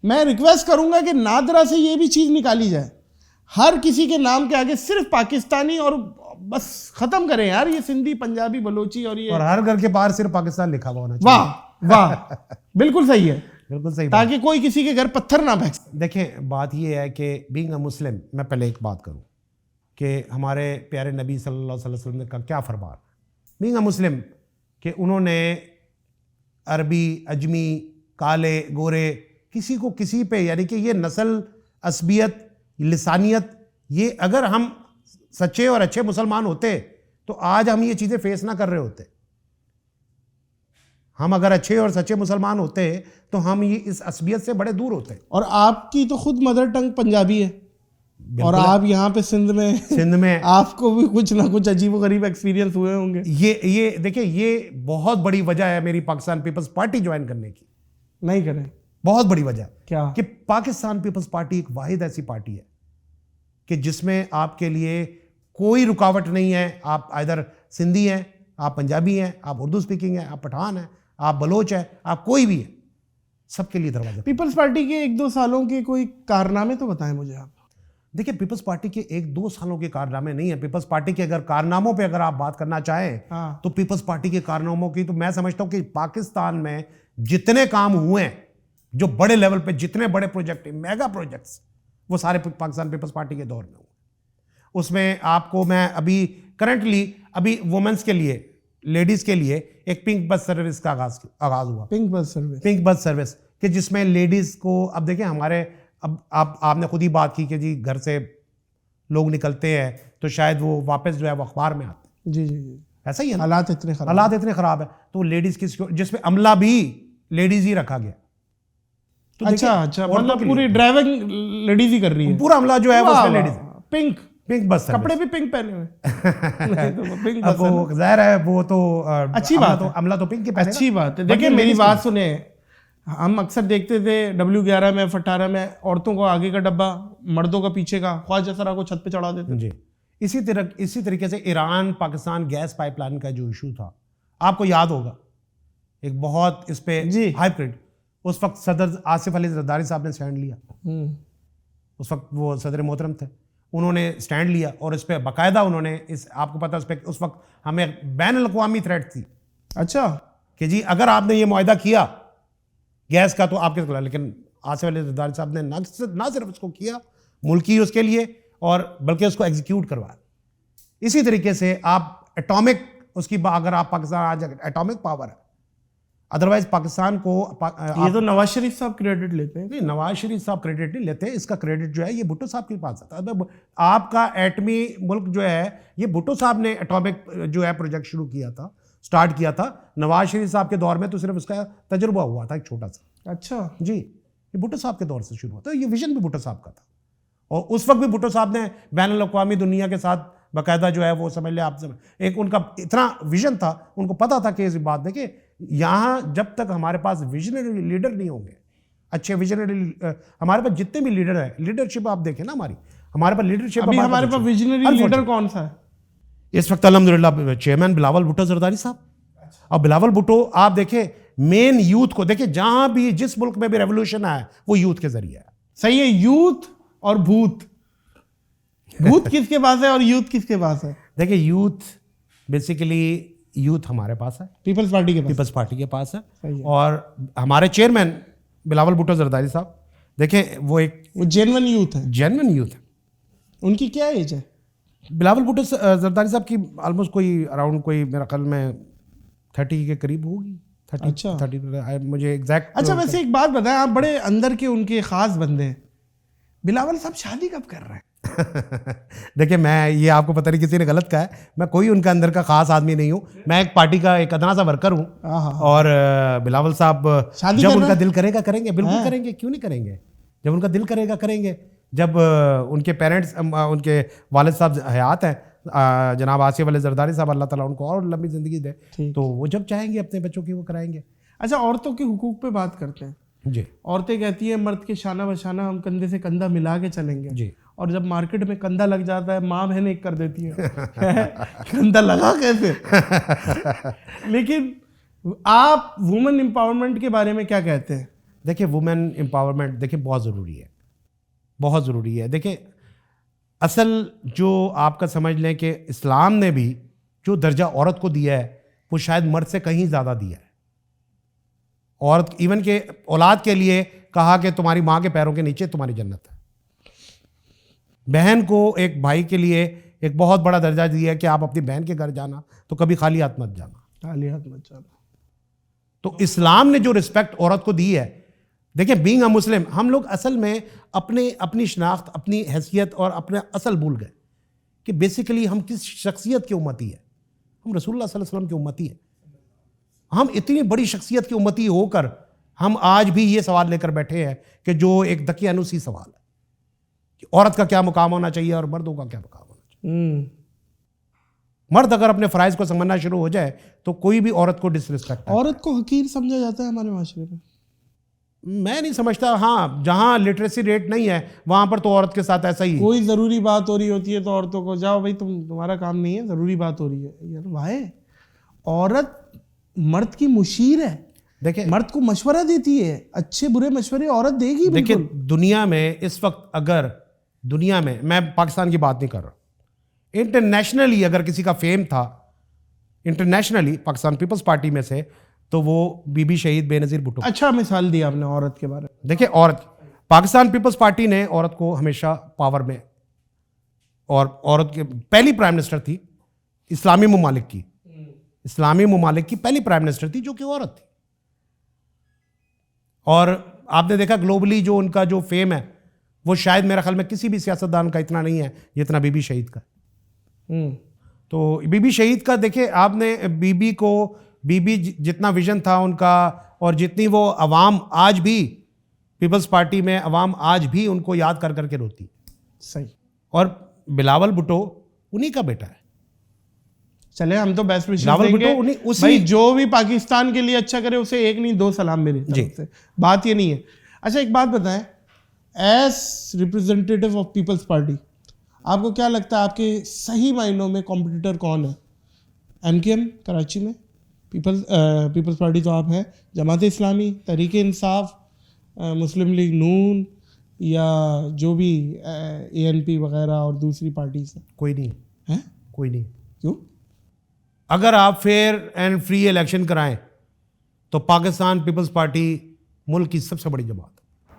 میں ریکویسٹ کروں گا کہ نادرا سے یہ بھی چیز نکالی جائے، ہر کسی کے نام کے آگے صرف پاکستانی اور بس ختم کریں یار یہ سندھی، پنجابی، بلوچی اور یہ، اور ہر گھر کے باہر صرف پاکستان لکھا ہوا ہونا چاہیے. واہ واہ بالکل صحیح ہے، بالکل صحیح. تاکہ کوئی کسی کے گھر پتھر نہ پھینک. دیکھیں بات یہ ہے کہ بینگ اے مسلم، میں پہلے ایک بات کروں کہ ہمارے پیارے نبی صلی اللہ علیہ وسلم کا کیا فرمان ہے بینگ اے مسلم، کہ انہوں نے عربی، اجمی، کالے، گورے، کسی کو کسی پہ، یعنی کہ یہ نسل، عصبیت، لسانیت، یہ اگر ہم سچے اور اچھے مسلمان ہوتے تو آج ہم یہ چیزیں فیس نہ کر رہے ہوتے. ہم اگر اچھے اور سچے مسلمان ہوتے تو ہم یہ اس عصبیت سے بڑے دور ہوتے. اور آپ کی تو خود مدر ٹنگ پنجابی ہے، اور آپ یہاں پہ سندھ میں آپ کو بھی کچھ نہ کچھ عجیب و غریب ایکسپیرینس ہوئے ہوں گے. یہ دیکھیں یہ بہت بڑی وجہ ہے میری پاکستان پیپلز پارٹی جوائن کرنے کی. نہیں کریں، بہت بڑی وجہ کیا کہ پاکستان پیپلز پارٹی ایک واحد ایسی پارٹی ہے کہ جس میں آپ کے لیے کوئی رکاوٹ نہیں ہے. آپ ادھر سندھی ہیں، آپ پنجابی ہیں، آپ اردو اسپیکنگ ہیں، آپ پٹھان ہیں، آپ بلوچ ہیں، آپ کوئی بھی ہے، سب کے لیے دروازہ. پیپلز پارٹی کے 1-2 سالوں کے کوئی کارنامے تو بتائیں مجھے آپ. دیکھیں پیپلز پارٹی کے 1-2 سالوں کے کارنامے نہیں ہیں. پیپلز پارٹی کے اگر کارناموں پہ اگر آپ بات کرنا چاہیں تو پیپلز پارٹی کے کارناموں کی تو میں سمجھتا ہوں کہ پاکستان میں جتنے کام ہوئے ہیں، جو بڑے لیول پہ جتنے بڑے پروجیکٹ، میگا پروجیکٹس، وہ سارے پاکستان پیپلز پارٹی کے دور میں ہوئے. اس میں آپ کو میں ابھی کرنٹلی وومنس کے لیے، لیڈیز کے لیے ایک پنک بس سروس کا آغاز ہوا. پنک بس سروس کہ جس میں لیڈیز کو، اب دیکھیں ہمارے، اب آپ نے خود ہی بات کی کہ جی گھر سے لوگ نکلتے ہیں تو شاید وہ واپس جو ہے وہ اخبار میں آتے ہیں. جی ایسا ہی ہے، حالات اتنے خراب ہے تو لیڈیز کی، جس میں عملہ بھی لیڈیز ہی رکھا گیا. اچھا مطلب پوری ڈرائیونگ لیڈیز ہی کر رہی ہے، پورا عملہ جو ہے وہ اس میں لیڈیز. پنک بس کپڑے بھی پنک پہنے ہوئے. اب وہ ظاہر ہے وہ تو اچھی بات ہے، عملہ تو پنک کے پہنے. اچھی بات ہے. دیکھیں میری بات سنیں، ہم اکثر دیکھتے تھے W11 میں F18 میں عورتوں کو آگے کا ڈبہ، مردوں کا پیچھے کا، خواجہ سرا کو چھت پہ چڑھا دیتے. جی اسی طریقے سے Iran Pakistan gas pipeline کا جو ایشو تھا، آپ کو یاد ہوگا، ایک بہت اس پہ ہائپریڈ، اس وقت صدر آصف علی زرداری صاحب نے سٹینڈ لیا. اس وقت وہ صدر محترم تھے، انہوں نے سٹینڈ لیا اور اس پہ باقاعدہ انہوں نے آپ کو پتہ اس پہ اس وقت ہمیں بین الاقوامی تھریٹ تھی. اچھا کہ جی اگر آپ نے یہ معاہدہ کیا گیس کا تو آپ کے خلاف. لیکن آصف علی زرداری صاحب نے نہ صرف اس کو کیا ملکی اس کے لیے، اور بلکہ اس کو ایگزیکیوٹ کروایا. اسی طریقے سے آپ ایٹامک، اس کی اگر آپ پاکستان آج ایٹامک پاور ہے، ادروائز پاکستان کو، یہ تو نواز شریف صاحب کریڈٹ لیتے ہیں. نہیں، نواز شریف صاحب کریڈٹ نہیں لیتے، اس کا کریڈٹ جو ہے یہ بھٹو صاحب کے پاس آتا ہے. آپ کا ایٹمی ملک جو ہے، یہ بھٹو صاحب نے ایٹامک جو ہے پروجیکٹ شروع کیا تھا، سٹارٹ کیا تھا. نواز شریف صاحب کے دور میں تو صرف اس کا تجربہ ہوا تھا ایک چھوٹا سا. اچھا جی، یہ بھٹو صاحب کے دور سے شروع ہوتا ہے. یہ ویژن بھی بھٹو صاحب کا تھا، اور اس وقت بھی بھٹو صاحب نے بین الاقوامی دنیا کے ساتھ باقاعدہ جو ہے وہ سمجھ لیں آپ، ایک ان کا اتنا ویژن تھا، ان کو پتا تھا کہ اس بات دیکھیں یہاں جب تک ہمارے پاس ویژنری لیڈر نہیں ہوں گے، اچھے ویژنری، ہمارے پاس جتنے بھی لیڈر ہیں، لیڈرشپ آپ دیکھیں نا ہمارے پاس لیڈرشپ، ابھی ہمارے پاس ویژنری لیڈر کون سا ہے اس وقت؟ الحمدللہ چیئرمین بلاول بھٹو زرداری صاحب. اور بلاول بھٹو آپ دیکھیں مین یوتھ کو، دیکھیں جہاں بھی جس ملک میں بھی ریولوشن آیا وہ یوتھ کے ذریعے ہے. صحیح ہے. یوتھ اور بھوت کس کے پاس ہے اور یوتھ کس کے پاس ہے؟ دیکھیں یوتھ بیسیکلی یوتھ ہمارے پاس ہے، پیپلز پارٹی کے پاس ہے. اور ہمارے چیئرمین بلاول بھٹو زرداری صاحب دیکھیں وہ جینون یوتھ ہے. ان کی کیا ایج ہے؟ بلاول بھٹو زرداری صاحب کی آلموسٹ کوئی اراؤنڈ کوئی میرا خیال میں 30 کے قریب ہوگی. 30 اچھا 30 مجھے ایگزیکٹ. اچھا ویسے ایک بات بتائیں, آپ بڑے اندر کے ان کے خاص بندے ہیں, بلاول صاحب شادی کب کر رہے ہیں؟ دیکھیں میں یہ آپ کو پتہ نہیں کسی نے غلط کہا ہے, میں کوئی ان کا اندر کا خاص آدمی نہیں ہوں, میں ایک پارٹی کا ایک ادنا سا ورکر ہوں. اور بلاول صاحب جب ان کا دل کرے گا کریں گے, بالکل کریں گے, کیوں نہیں کریں گے, جب ان کا دل کرے گا کریں گے. جب ان کے پیرنٹس, ان کے والد صاحب حیات ہیں, جناب آصف علی زرداری صاحب, اللہ تعالیٰ ان کو اور لمبی زندگی دے, تو وہ جب چاہیں گے اپنے بچوں کی وہ کرائیں گے. اچھا عورتوں کے حقوق پہ بات کرتے ہیں. جی. عورتیں کہتی ہیں مرد کے شانہ بشانہ ہم کندھے سے کندھا ملا کے چلیں گے. جی. اور جب مارکیٹ میں کندھا لگ جاتا ہے ماں بہن ایک کر دیتی ہیں کندھا لگا کیسے. لیکن آپ وومن امپاورمنٹ کے بارے میں کیا کہتے ہیں؟ دیکھیں وومن امپاورمنٹ دیکھیں بہت ضروری ہے, بہت ضروری ہے. دیکھیں اصل جو آپ کا سمجھ لیں کہ اسلام نے بھی جو درجہ عورت کو دیا ہے وہ شاید مرد سے کہیں زیادہ دیا ہے. عورت ایون کہ اولاد کے لیے کہا کہ تمہاری ماں کے پیروں کے نیچے تمہاری جنت ہے. بہن کو ایک بھائی کے لیے ایک بہت بڑا درجہ دیا ہے کہ آپ اپنی بہن کے گھر جانا تو کبھی خالی ہاتھ مت جانا, خالی ہاتھ مت جانا. تو اسلام نے جو رسپیکٹ عورت کو دی ہے, دیکھیں بینگ اے مسلم ہم لوگ اصل میں اپنی شناخت, اپنی حیثیت اور اپنا اصل بھول گئے کہ بیسیکلی ہم کس شخصیت کے امتی ہیں. ہم رسول اللہ صلی اللہ علیہ وسلم کے امتی ہیں. ہم اتنی بڑی شخصیت کے امتی ہو کر ہم آج بھی یہ سوال لے کر بیٹھے ہیں کہ جو ایک دقیانوسی سوال ہے کہ عورت کا کیا مقام ہونا چاہیے اور مردوں کا کیا مقام ہونا چاہیے. مرد اگر اپنے فرائض کو سمجھنا شروع ہو جائے تو کوئی بھی عورت کو ڈس رسپیکٹ, عورت کو حقیر سمجھا جاتا ہے ہمارے معاشرے میں. میں نہیں سمجھتا. ہاں جہاں لٹریسی ریٹ نہیں ہے وہاں پر تو عورت کے ساتھ ایسا ہی. کوئی ضروری بات ہو رہی ہوتی ہے تو عورتوں کو جاؤ بھائی تمہارا کام نہیں ہے, ضروری بات ہو رہی ہے. یار بھائی عورت مرد کی مشیر ہے, دیکھیں مرد کو مشورہ دیتی ہے, اچھے برے مشورے عورت دے گی. دیکھیں دنیا میں اس وقت اگر دنیا میں پاکستان کی بات نہیں کر رہا, انٹرنیشنلی اگر کسی کا فیم تھا انٹرنیشنلی پاکستان پیپلز پارٹی میں سے تو وہ بی بی شہید بے نظیر بھٹو. اچھا مثال دی آپ نے عورت کے بارے میں. دیکھیں عورت, پاکستان پیپلز پارٹی نے عورت کو ہمیشہ پاور میں, اور عورت کے پہلی پرائم منسٹر تھی اسلامی ممالک کی, اسلامی ممالک کی پہلی پرائم منسٹر تھی جو کہ عورت تھی. اور آپ نے دیکھا گلوبلی جو ان کا جو فیم ہے وہ شاید میرے خیال میں کسی بھی سیاستدان کا اتنا نہیں ہے جتنا بی بی شہید کا. تو بی بی شہید کا دیکھیں آپ نے بی بی جتنا ویژن تھا ان کا, اور جتنی وہ عوام آج بھی پیپلز پارٹی میں عوام آج بھی ان کو یاد کر کے روتی. صحیح. اور بلاول بھٹو انہی کا بیٹا ہے. چلے ہم تو بیسٹ وشز بلاول دیں گے بھٹو بھائی, جو بھی پاکستان کے لیے اچھا کرے اسے ایک نہیں دو سلام میری طرف سے, بات یہ نہیں ہے. اچھا ایک بات بتائیں, as representative of Peoples Party آپ کو کیا لگتا ہے آپ کے صحیح معنوں میں کمپٹیٹر کون ہے؟ ایم کیو ایم کراچی میں, پیپلز پارٹی تو آپ ہیں, جماعت اسلامی, تحریک انصاف, مسلم لیگ نون, یا جو بھی اے این پی وغیرہ اور دوسری پارٹیز ہیں؟ کوئی نہیں ہے, کوئی نہیں. کیوں؟ اگر آپ فیئر اینڈ فری الیکشن کرائیں تو پاکستان پیپلز پارٹی ملک کی سب سے بڑی جماعت ہے.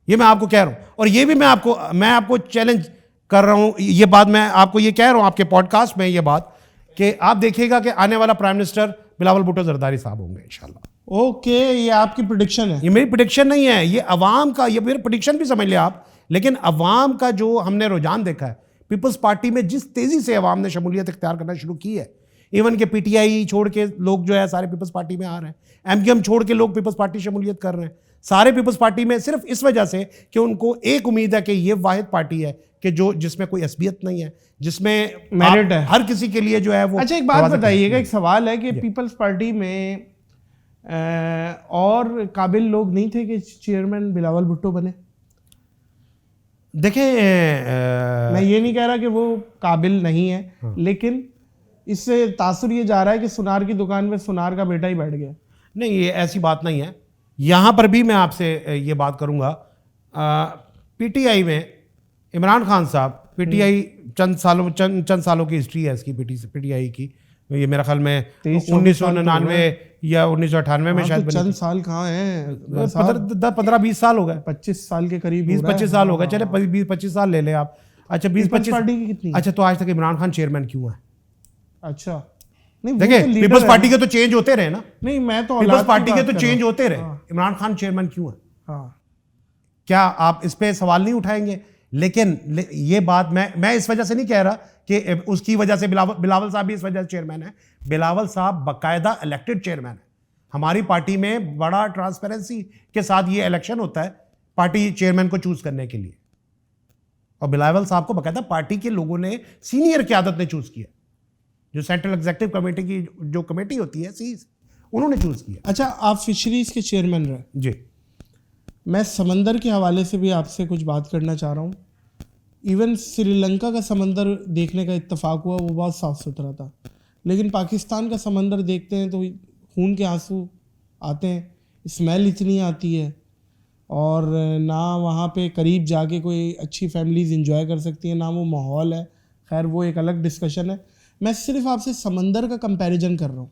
یہ میں آپ کو کہہ رہا ہوں, اور یہ بھی میں آپ کو چیلنج کر رہا ہوں. یہ بات میں آپ کو یہ کہہ رہا ہوں آپ کے پوڈ کاسٹ میں, یہ بات کہ آپ دیکھیے گا کہ آنے والا پرائم منسٹر بلاول بھٹو زرداری صاحب ہوں گے انشاءاللہ. اوکے, یہ آپ کی پریڈکشن ہے؟ یہ میری پریڈکشن نہیں ہے, یہ عوام کا, یہ میری پریڈکشن بھی سمجھ لیں آپ, لیکن عوام کا جو ہم نے رجحان دیکھا ہے پیپلز پارٹی میں, جس تیزی سے عوام نے شمولیت اختیار کرنا شروع کی ہے, ایون کہ پی ٹی آئی چھوڑ کے لوگ جو ہے سارے پیپلز پارٹی میں آ رہے ہیں, ایم کیو ایم چھوڑ کے لوگ پیپلز پارٹی شمولیت کر رہے ہیں سارے پیپلز پارٹی میں, صرف اس وجہ سے کہ ان کو ایک امید ہے کہ یہ واحد پارٹی ہے کہ جس میں کوئی عصبیت نہیں ہے, جس میں میرٹ ہے ہر کسی کے لیے جو ہے وہ. اچھا ایک بات بتائیے گا, ایک سوال ہے کہ پیپلز پارٹی میں اور قابل لوگ نہیں تھے کہ چیئرمین بلاول بھٹو بنے؟ دیکھیں میں یہ نہیں کہہ رہا کہ وہ قابل نہیں ہے, لیکن اس سے تاثر یہ جا رہا ہے کہ سنار کی دکان میں سنار کا بیٹا ہی بیٹھ گیا. نہیں, یہ ایسی بات نہیں ہے. یہاں پر بھی میں آپ سے یہ بات کروں گا, پی ٹی آئی میں عمران خان صاحب, پی ٹی آئی چند سالوں کی ہسٹری ہے اس کی, پی ٹی آئی کی, یہ میرا خیال میں 1999 یا 1998 میں شاید. چند سال کہاں ہیں, 15-20 سال ہو گئے, 25 سال کے قریب, 20-25 سال ہو گئے. چلے 20-25 سال لے لیں آپ. اچھا 20-25 پارٹی کی کتنی؟ اچھا تو آج تک عمران خان چیئرمین کیوں ہے؟ اچھا دیکھیں پیپلز پارٹی کے تو چینج ہوتے رہے نا, نہیں میں تو پیپلز پارٹی کے تو چینج ہوتے رہے, عمران خان چیئرمین کیوں ہے؟ ہاں کیا آپ اس پہ سوال نہیں اٹھائیں گے؟ لیکن یہ بات میں اس وجہ سے نہیں کہہ رہا کہ اس کی وجہ سے بلاول صاحب بھی اس وجہ سے چیئرمین ہے. بلاول صاحب باقاعدہ الیکٹڈ چیئرمین ہے. ہماری پارٹی میں بڑا ٹرانسپیرنسی کے ساتھ یہ الیکشن ہوتا ہے پارٹی چیئرمین کو چوز کرنے کے لیے, اور بلاول صاحب کو باقاعدہ پارٹی کے لوگوں نے, سینئر قیادت نے چوز کیا, جو سینٹرل ایگزیکٹو کمیٹی کی جو کمیٹی ہوتی ہے انہوں نے چوز کیا. اچھا آپ فشریز کے چیئرمین رہے. جی میں سمندر کے حوالے سے بھی آپ سے کچھ بات کرنا چاہ رہا ہوں. ایون سری لنکا کا سمندر دیکھنے کا اتفاق ہوا, وہ بہت صاف ستھرا تھا, لیکن پاکستان کا سمندر دیکھتے ہیں تو خون کے آنسو آتے ہیں, اسمیل اتنی آتی ہے, اور نہ وہاں پہ قریب جا کے کوئی اچھی فیملیز انجوائے کر سکتی ہیں, نہ وہ ماحول ہے. خیر وہ ایک الگ ڈسکشن ہے. میں صرف آپ سے سمندر کا کمپیریزن کر رہا ہوں,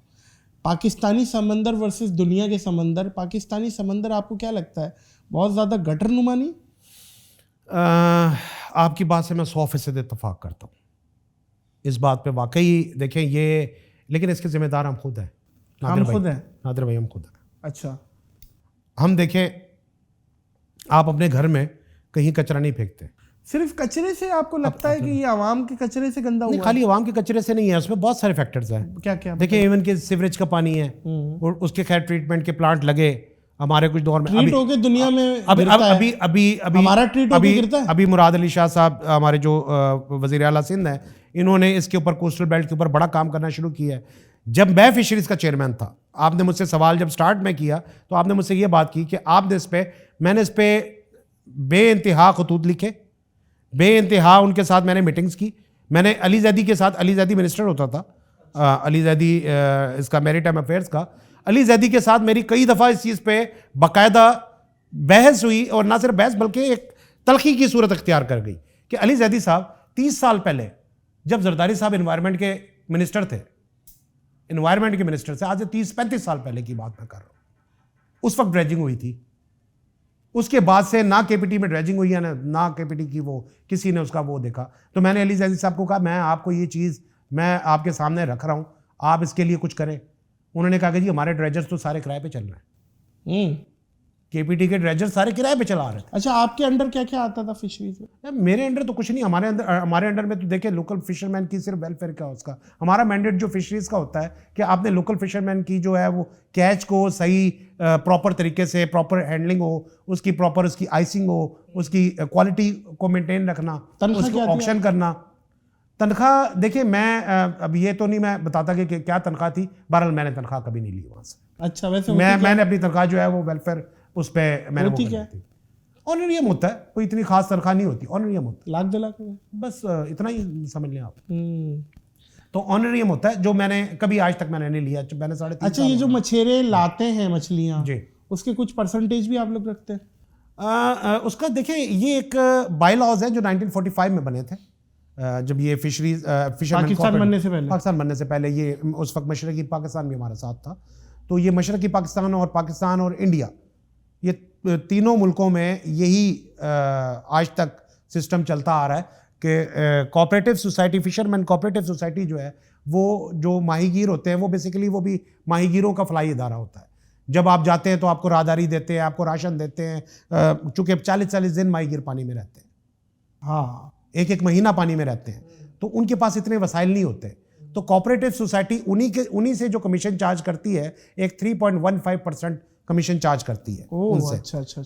پاکستانی سمندر ورسز دنیا کے سمندر. پاکستانی سمندر آپ کو کیا لگتا ہے بہت زیادہ گٹر نما نہیں؟ آپ کی بات سے میں 100% اتفاق کرتا ہوں اس بات پہ. واقعی دیکھیں یہ, لیکن اس کے ذمہ دار ہم خود ہیں. ہم خود ہیں نادر بھائی, ہم خود ہیں. اچھا ہم دیکھیں, آپ اپنے گھر میں کہیں کچرا نہیں پھینکتے. صرف کچرے سے آپ کو لگتا ہے کہ یہ عوام کے کچرے سے گندا ہوا؟ خالی عوام کے کچرے سے نہیں ہے, اس میں بہت سارے فیکٹرز ہیں. کیا کیا دیکھیں ایون کہ سیوریج کا پانی ہے, اور اس کے خیر ٹریٹمنٹ کے پلانٹ لگے ہمارے کچھ دور میں. ٹریٹ ہو کے دنیا میں ابھی مراد علی شاہ صاحب ہمارے جو وزیر اعلیٰ سندھ ہیں, انہوں نے اس کے اوپر کوسٹل بیلٹ کے اوپر بڑا کام کرنا شروع کیا ہے. جب میں فشریز کا چیئرمین تھا, آپ نے مجھ سے سوال جب سٹارٹ میں کیا تو آپ نے مجھ سے یہ بات کی کہ آپ نے میں نے اس پہ بے انتہا خطوط لکھے, بے انتہا ان کے ساتھ میں نے میٹنگز کی. میں نے علی زیدی کے ساتھ, علی زیدی منسٹر ہوتا تھا, علی زیدی اس کا میری ٹائم افیئرس کا, علی زیدی کے ساتھ میری کئی دفعہ اس چیز پہ باقاعدہ بحث ہوئی, اور نہ صرف بحث بلکہ ایک تلخی کی صورت اختیار کر گئی کہ علی زیدی صاحب 30 سال پہلے جب زرداری صاحب انوائرمنٹ کے منسٹر تھے, انوائرمنٹ کے منسٹر سے آج سے 30-35 سال پہلے کی بات میں کر رہا ہوں, اس وقت ڈریجنگ ہوئی تھی. اس کے بعد سے نہ کے پی ٹی میں ڈریجنگ ہوئی ہے, نہ کے پی ٹی کی وہ کسی نے اس کا وہ دیکھا. تو میں نے علی زیدی صاحب کو کہا میں آپ کو یہ چیز میں آپ کے سامنے رکھ رہا ہوں, آپ اس کے لیے کچھ کریں. انہوں نے کہا کہ جی ہمارے ڈریجرز تو سارے کرائے پہ چل رہے ہیں, کے پی ٹی کے ڈریجر سارے کرائے پہ چلا رہے ہیں. اچھا آپ کے انڈر کیا کیا آتا تھا فشریز میں؟ میرے انڈر تو کچھ نہیں. ہمارے انڈر میں تو دیکھیں لوکل فشرمین کی صرف ویلفیئر کا, اس کا ہمارا مینڈیٹ جو فشریز کا ہوتا ہے کہ آپ نے لوکل فشرمین کی جو ہے وہ کیچ کو صحیح پراپر طریقے سے پراپر ہینڈلنگ ہو, اس کی پراپر اس کی آئسنگ ہو, اس کی کوالٹی کو مینٹین رکھنا, اس کو آکشن کرنا. تنخواہ دیکھیں میں اب یہ تو نہیں میں بتاتا کہ کیا تنخواہ تھی, بہرحال میں نے تنخواہ کبھی نہیں لی وہاں سے. اچھا ویسے میں نے اپنی تنخواہ جو ہے وہ ویلفیئر اس پہ میں نے ہوتی کیا ہے؟ آنریم ہوتا ہے, کوئی اتنی خاص تنخواہ نہیں ہوتی, آنریم ہوتا ہے, لاکھ 2 لاکھ بس اتنا ہی سمجھ لیں آپ. تو آنریم ہوتا ہے جو میں نے کبھی آج تک میں نے نہیں لیا. میں نے 3.5 اچھا یہ جو مچھیرے لاتے ہیں مچھلیاں, جی اس کے کچھ پرسنٹیج بھی آپ لوگ رکھتے ہیں؟ اس کا دیکھیں یہ ایک بائی لاز ہے جو 1945 میں بنے تھے, جب یہ فشریز پاکستان بننے سے پہلے. یہ اس وقت مشرقی پاکستان بھی ہمارے ساتھ تھا. تو یہ مشرقی پاکستان اور انڈیا, یہ تینوں ملکوں میں یہی آج تک سسٹم چلتا آ رہا ہے کہ cooperative society, fishermen cooperative society جو ہے وہ جو ماہی گیر ہوتے ہیں وہ بیسیکلی وہ بھی ماہی گیروں کا فلاحی ادارہ ہوتا ہے. جب آپ جاتے ہیں تو آپ کو راہداری دیتے ہیں, آپ کو راشن دیتے ہیں, چونکہ 40 دن ماہی گیر پانی میں رہتے ہیں, ہاں ایک مہینہ پانی میں رہتے ہیں, تو ان کے پاس اتنے وسائل نہیں ہوتے. تو کوآپریٹو سوسائٹی انہی سے جو کمیشن چارج کرتی ہے, ایک 3.15% کمیشن چارج کرتی ہے ان سے.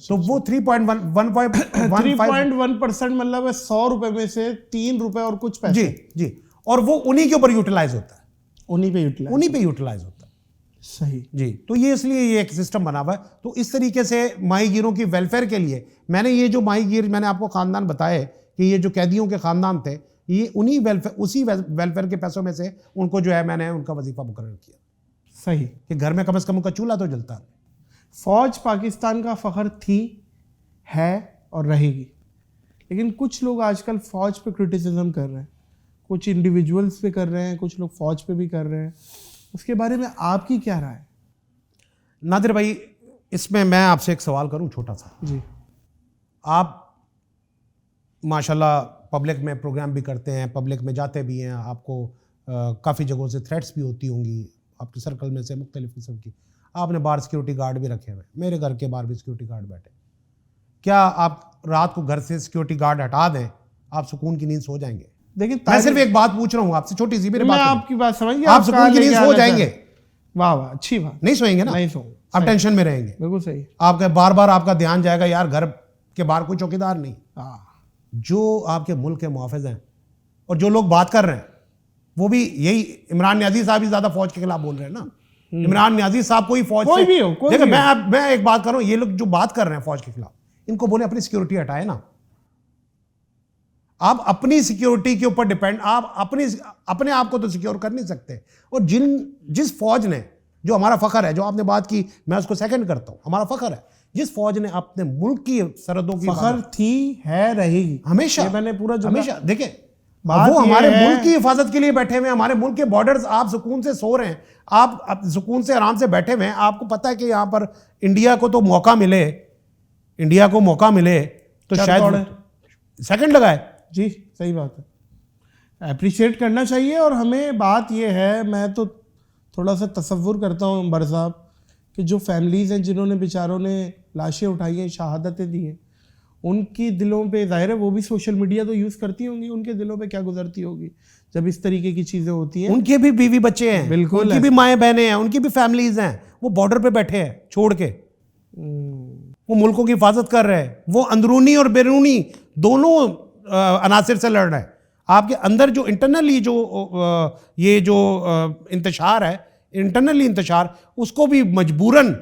تو وہ 3.1% مطلب ہے 100 روپے میں سے 3 روپے اور کچھ پیسے. جی, اور وہ انہی کے اوپر یوٹیلائز ہوتا ہے, انہی پہ یوٹیلائز ہوتا ہے. صحیح جی, تو یہ اس لیے یہ ایک سسٹم بنا ہوا ہے. تو اس طریقے سے ماہی گیروں کی ویلفیئر کے لیے میں نے یہ جو ماہی گیر میں نے آپ کو خاندان بتائے کہ یہ جو قیدیوں کے خاندان تھے, یہ اسی ویلفیئر کے پیسوں میں سے ان کو جو ہے میں نے ان کا وظیفہ مقرر کیا. صحیح کہ گھر میں کم از کم ان کا چولہا تو جلتا ہے. فوج پاکستان کا فخر تھی, ہے اور رہے گی, لیکن کچھ لوگ آج کل فوج پہ کرٹیسزم کر رہے ہیں, کچھ انڈیویجولس پہ کر رہے ہیں, کچھ لوگ فوج پہ بھی کر رہے ہیں. اس کے بارے میں آپ کی کیا رائے؟ نادر بھائی اس میں آپ سے ایک سوال کروں چھوٹا سا. جی, آپ ماشاءاللہ پبلک میں پروگرام بھی کرتے ہیں, پبلک میں جاتے بھی ہیں, آپ کو کافی جگہوں سے تھریٹس بھی ہوتی ہوں گی آپ کے سرکل میں سے مختلف قسم کی. آپ نے باہر سیکورٹی گارڈ بھی رکھے ہوئے, میرے گھر کے باہر بھی سیکورٹی گارڈ بیٹھے. کیا آپ رات کو گھر سے سیکورٹی گارڈ ہٹا دیں, آپ سکون کی نیند سو جائیں گے؟ دیکھیں میں صرف ایک بات پوچھ رہا ہوں آپ سے, چھوٹی سی میری بات, آپ کی بات سمجھ گیا, آپ سکون کی نیند سو جائیں گے؟ واہ واہ, اچھی بات. نہیں سوئیں گے نا, نہیں سو, آپ ٹینشن میں رہیں گے. بالکل صحیح. آپ کا بار بار آپ کا دھیان جائے گا یار گھر کے باہر کوئی چوکیدار نہیں. جو آپ کے ملک کے محافظ ہیں اور جو لوگ بات کر رہے ہیں وہ بھی یہی, عمران نیازی صاحب ہی زیادہ فوج کے خلاف بول رہے ہیں نا. عمران نیازی صاحب کوئی فوج سے, دیکھیں میں ایک بات کروں, یہ لوگ جو بات کر رہے ہیں فوج کے خلاف, ان کو بولے اپنی سیکیورٹی ہٹائے نا. آپ اپنی سیکیورٹی کے اوپر ڈیپینڈ, آپ اپنے آپ کو تو سیکیور کر نہیں سکتے. اور جس فوج نے, جو ہمارا فخر ہے, جو آپ نے بات کی میں اس کو سیکنڈ کرتا ہوں, ہمارا فخر ہے, جس فوج نے اپنے ملک کی سرحدوں کی, فخر تھی, ہے, رہے گی ہمیشہ, میں نے پورا ہمیشہ. دیکھیں وہ ہمارے ملک کی حفاظت کے لیے بیٹھے ہوئے ہیں, ہمارے ملک کے بارڈرز, آپ سکون سے سو رہے ہیں, آپ سکون سے آرام سے بیٹھے ہوئے ہیں. آپ کو پتا ہے کہ یہاں پر انڈیا کو تو موقع ملے تو شاید سیکنڈ لگائے. جی صحیح بات ہے, اپریشیٹ کرنا چاہیے. اور ہمیں بات یہ ہے, میں تو تھوڑا سا تصور کرتا ہوں عمر صاحب, کہ جو فیملیز ہیں جنہوں نے بیچاروں نے لاشیں اٹھائی ہیں, شہادتیں دی ہیں, ان کی دلوں پہ, ظاہر ہے وہ بھی سوشل میڈیا تو یوز کرتی ہوں گی, ان کے دلوں پہ کیا گزرتی ہوگی جب اس طریقے کی چیزیں ہوتی ہیں. ان کے بھی بیوی بچے ہیں, بالکل, ان کی بھی مائیں بہنیں ہیں, ان کی بھی فیملیز ہیں, وہ بارڈر پہ بیٹھے ہیں چھوڑ کے, وہ ملکوں کی حفاظت کر رہے ہیں, وہ اندرونی اور بیرونی دونوں عناصر سے لڑ رہے ہیں. آپ کے اندر جو انٹرنلی یہ جو انتشار ہے, انٹرنلی انتشار, اس کو بھی مجبوراً,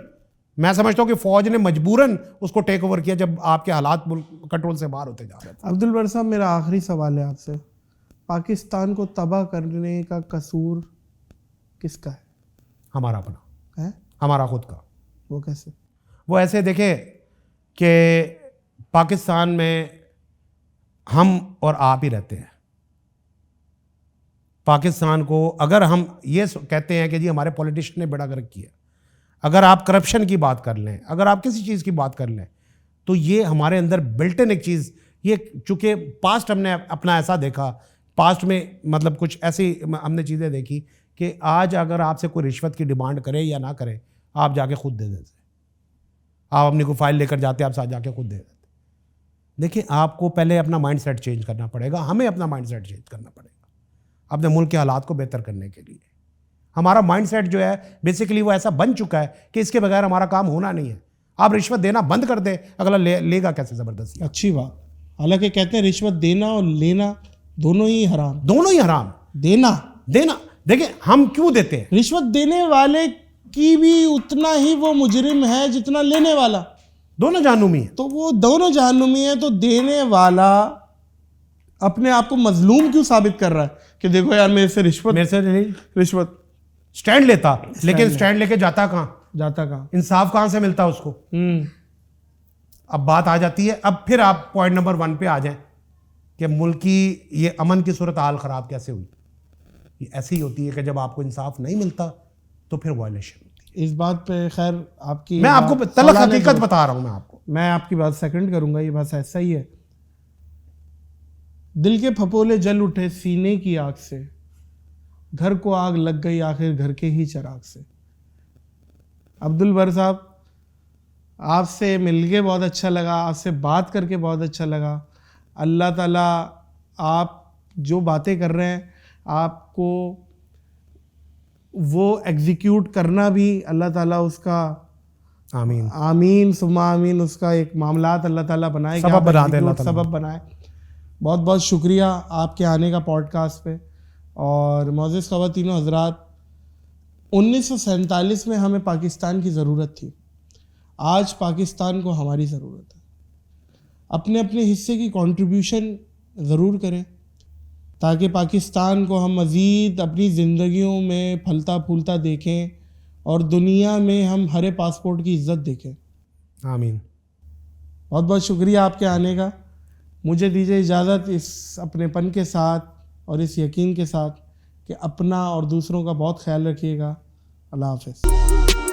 میں سمجھتا ہوں کہ فوج نے مجبوراً اس کو ٹیک اوور کیا جب آپ کے حالات کنٹرول سے باہر ہوتے جا رہے تھے. عبد البر صاحب, میرا آخری سوال ہے آپ سے, پاکستان کو تباہ کرنے کا قصور کس کا ہے؟ ہمارا اپنا ہے, ہمارا خود کا. وہ کیسے؟ وہ ایسے دیکھیں کہ پاکستان میں ہم اور آپ ہی رہتے ہیں. پاکستان کو اگر ہم یہ کہتے ہیں کہ جی ہمارے پولیٹیشین نے بیڑا گرک کیا, اگر آپ کرپشن کی بات کر لیں, اگر آپ کسی چیز کی بات کر لیں, تو یہ ہمارے اندر بلٹ ان ایک چیز, یہ چونکہ پاسٹ ہم نے اپنا ایسا دیکھا, پاسٹ میں مطلب کچھ ایسی ہم نے چیزیں دیکھی کہ آج اگر آپ سے کوئی رشوت کی ڈیمانڈ کرے یا نہ کرے, آپ جا کے خود دے دیتے. آپ اپنی کوئی فائل لے کر جاتے, آپ ساتھ جا کے خود دے دیتے. دیکھیں آپ کو پہلے اپنا مائنڈ سیٹ چینج کرنا پڑے گا, ہمیں اپنا مائنڈ سیٹ چینج کرنا پڑے گا اپنے ملک کے حالات کو بہتر کرنے کے لیے. ہمارا مائنڈ سیٹ جو ہے بیسیکلی وہ ایسا بن چکا ہے کہ اس کے بغیر ہمارا کام ہونا نہیں ہے. آپ رشوت دینا بند کر دیں, اگلا لے گا کیسے زبردستی؟ اچھی بات. حالانکہ کہتے ہیں رشوت دینا اور لینا دونوں ہی حرام. دونوں ہی حرام. دینا دیکھیں ہم کیوں دیتے ہیں؟ رشوت دینے والے کی بھی اتنا ہی وہ مجرم ہے جتنا لینے والا, دونوں جہنمی ہیں. تو وہ دونوں جہنمی ہیں. تو دینے والا اپنے آپ کو مظلوم کیوں ثابت کر رہا ہے کہ دیکھو یار میرے سے رشوت سٹینڈ لیتا, لیکن سٹینڈ لے کے جاتا کہاں, انصاف کہاں سے ملتا اس کو؟ اب بات آ جاتی ہے, اب پھر آپ پوائنٹ نمبر 1 پہ آ جائیں کہ ملک کی یہ امن کی صورتحال خراب کیسے ہوئی. یہ ایسی ہی ہوتی ہے کہ جب آپ کو انصاف نہیں ملتا تو پھر وائلیشن ہوتی ہے. اس بات پہ خیر آپ کی, میں آپ کو تلخ حقیقت بتا رہا ہوں, میں آپ کی بات سیکنڈ کروں گا. یہ بات ایسا ہی ہے, دل کے پھپولے جل اٹھے سینے کی آگ سے, گھر کو آگ لگ گئی آخر گھر کے ہی چراغ سے. عبد البر صاحب, آپ سے مل کے بہت اچھا لگا, آپ سے بات کر کے بہت اچھا لگا. اللہ تعالیٰ آپ جو باتیں کر رہے ہیں آپ کو وہ ایگزیکیوٹ کرنا بھی اللہ تعالیٰ اس کا آمین آمین ثم آمین, اس کا ایک معاملات اللہ تعالیٰ بنائے, سبب بنائے. بہت بہت شکریہ آپ کے آنے کا پوڈ کاسٹ پہ. اور معزز خواتین و حضرات, 1947 میں ہمیں پاکستان کی ضرورت تھی, آج پاکستان کو ہماری ضرورت ہے. اپنے اپنے حصے کی کنٹریبیوشن ضرور کریں تاکہ پاکستان کو ہم مزید اپنی زندگیوں میں پھلتا پھولتا دیکھیں اور دنیا میں ہم ہرے پاسپورٹ کی عزت دیکھیں. آمین. بہت بہت شکریہ آپ کے آنے کا. مجھے دیجیے اجازت اس اپنے پن کے ساتھ اور اس یقین کے ساتھ کہ اپنا اور دوسروں کا بہت خیال رکھیے گا. اللہ حافظ.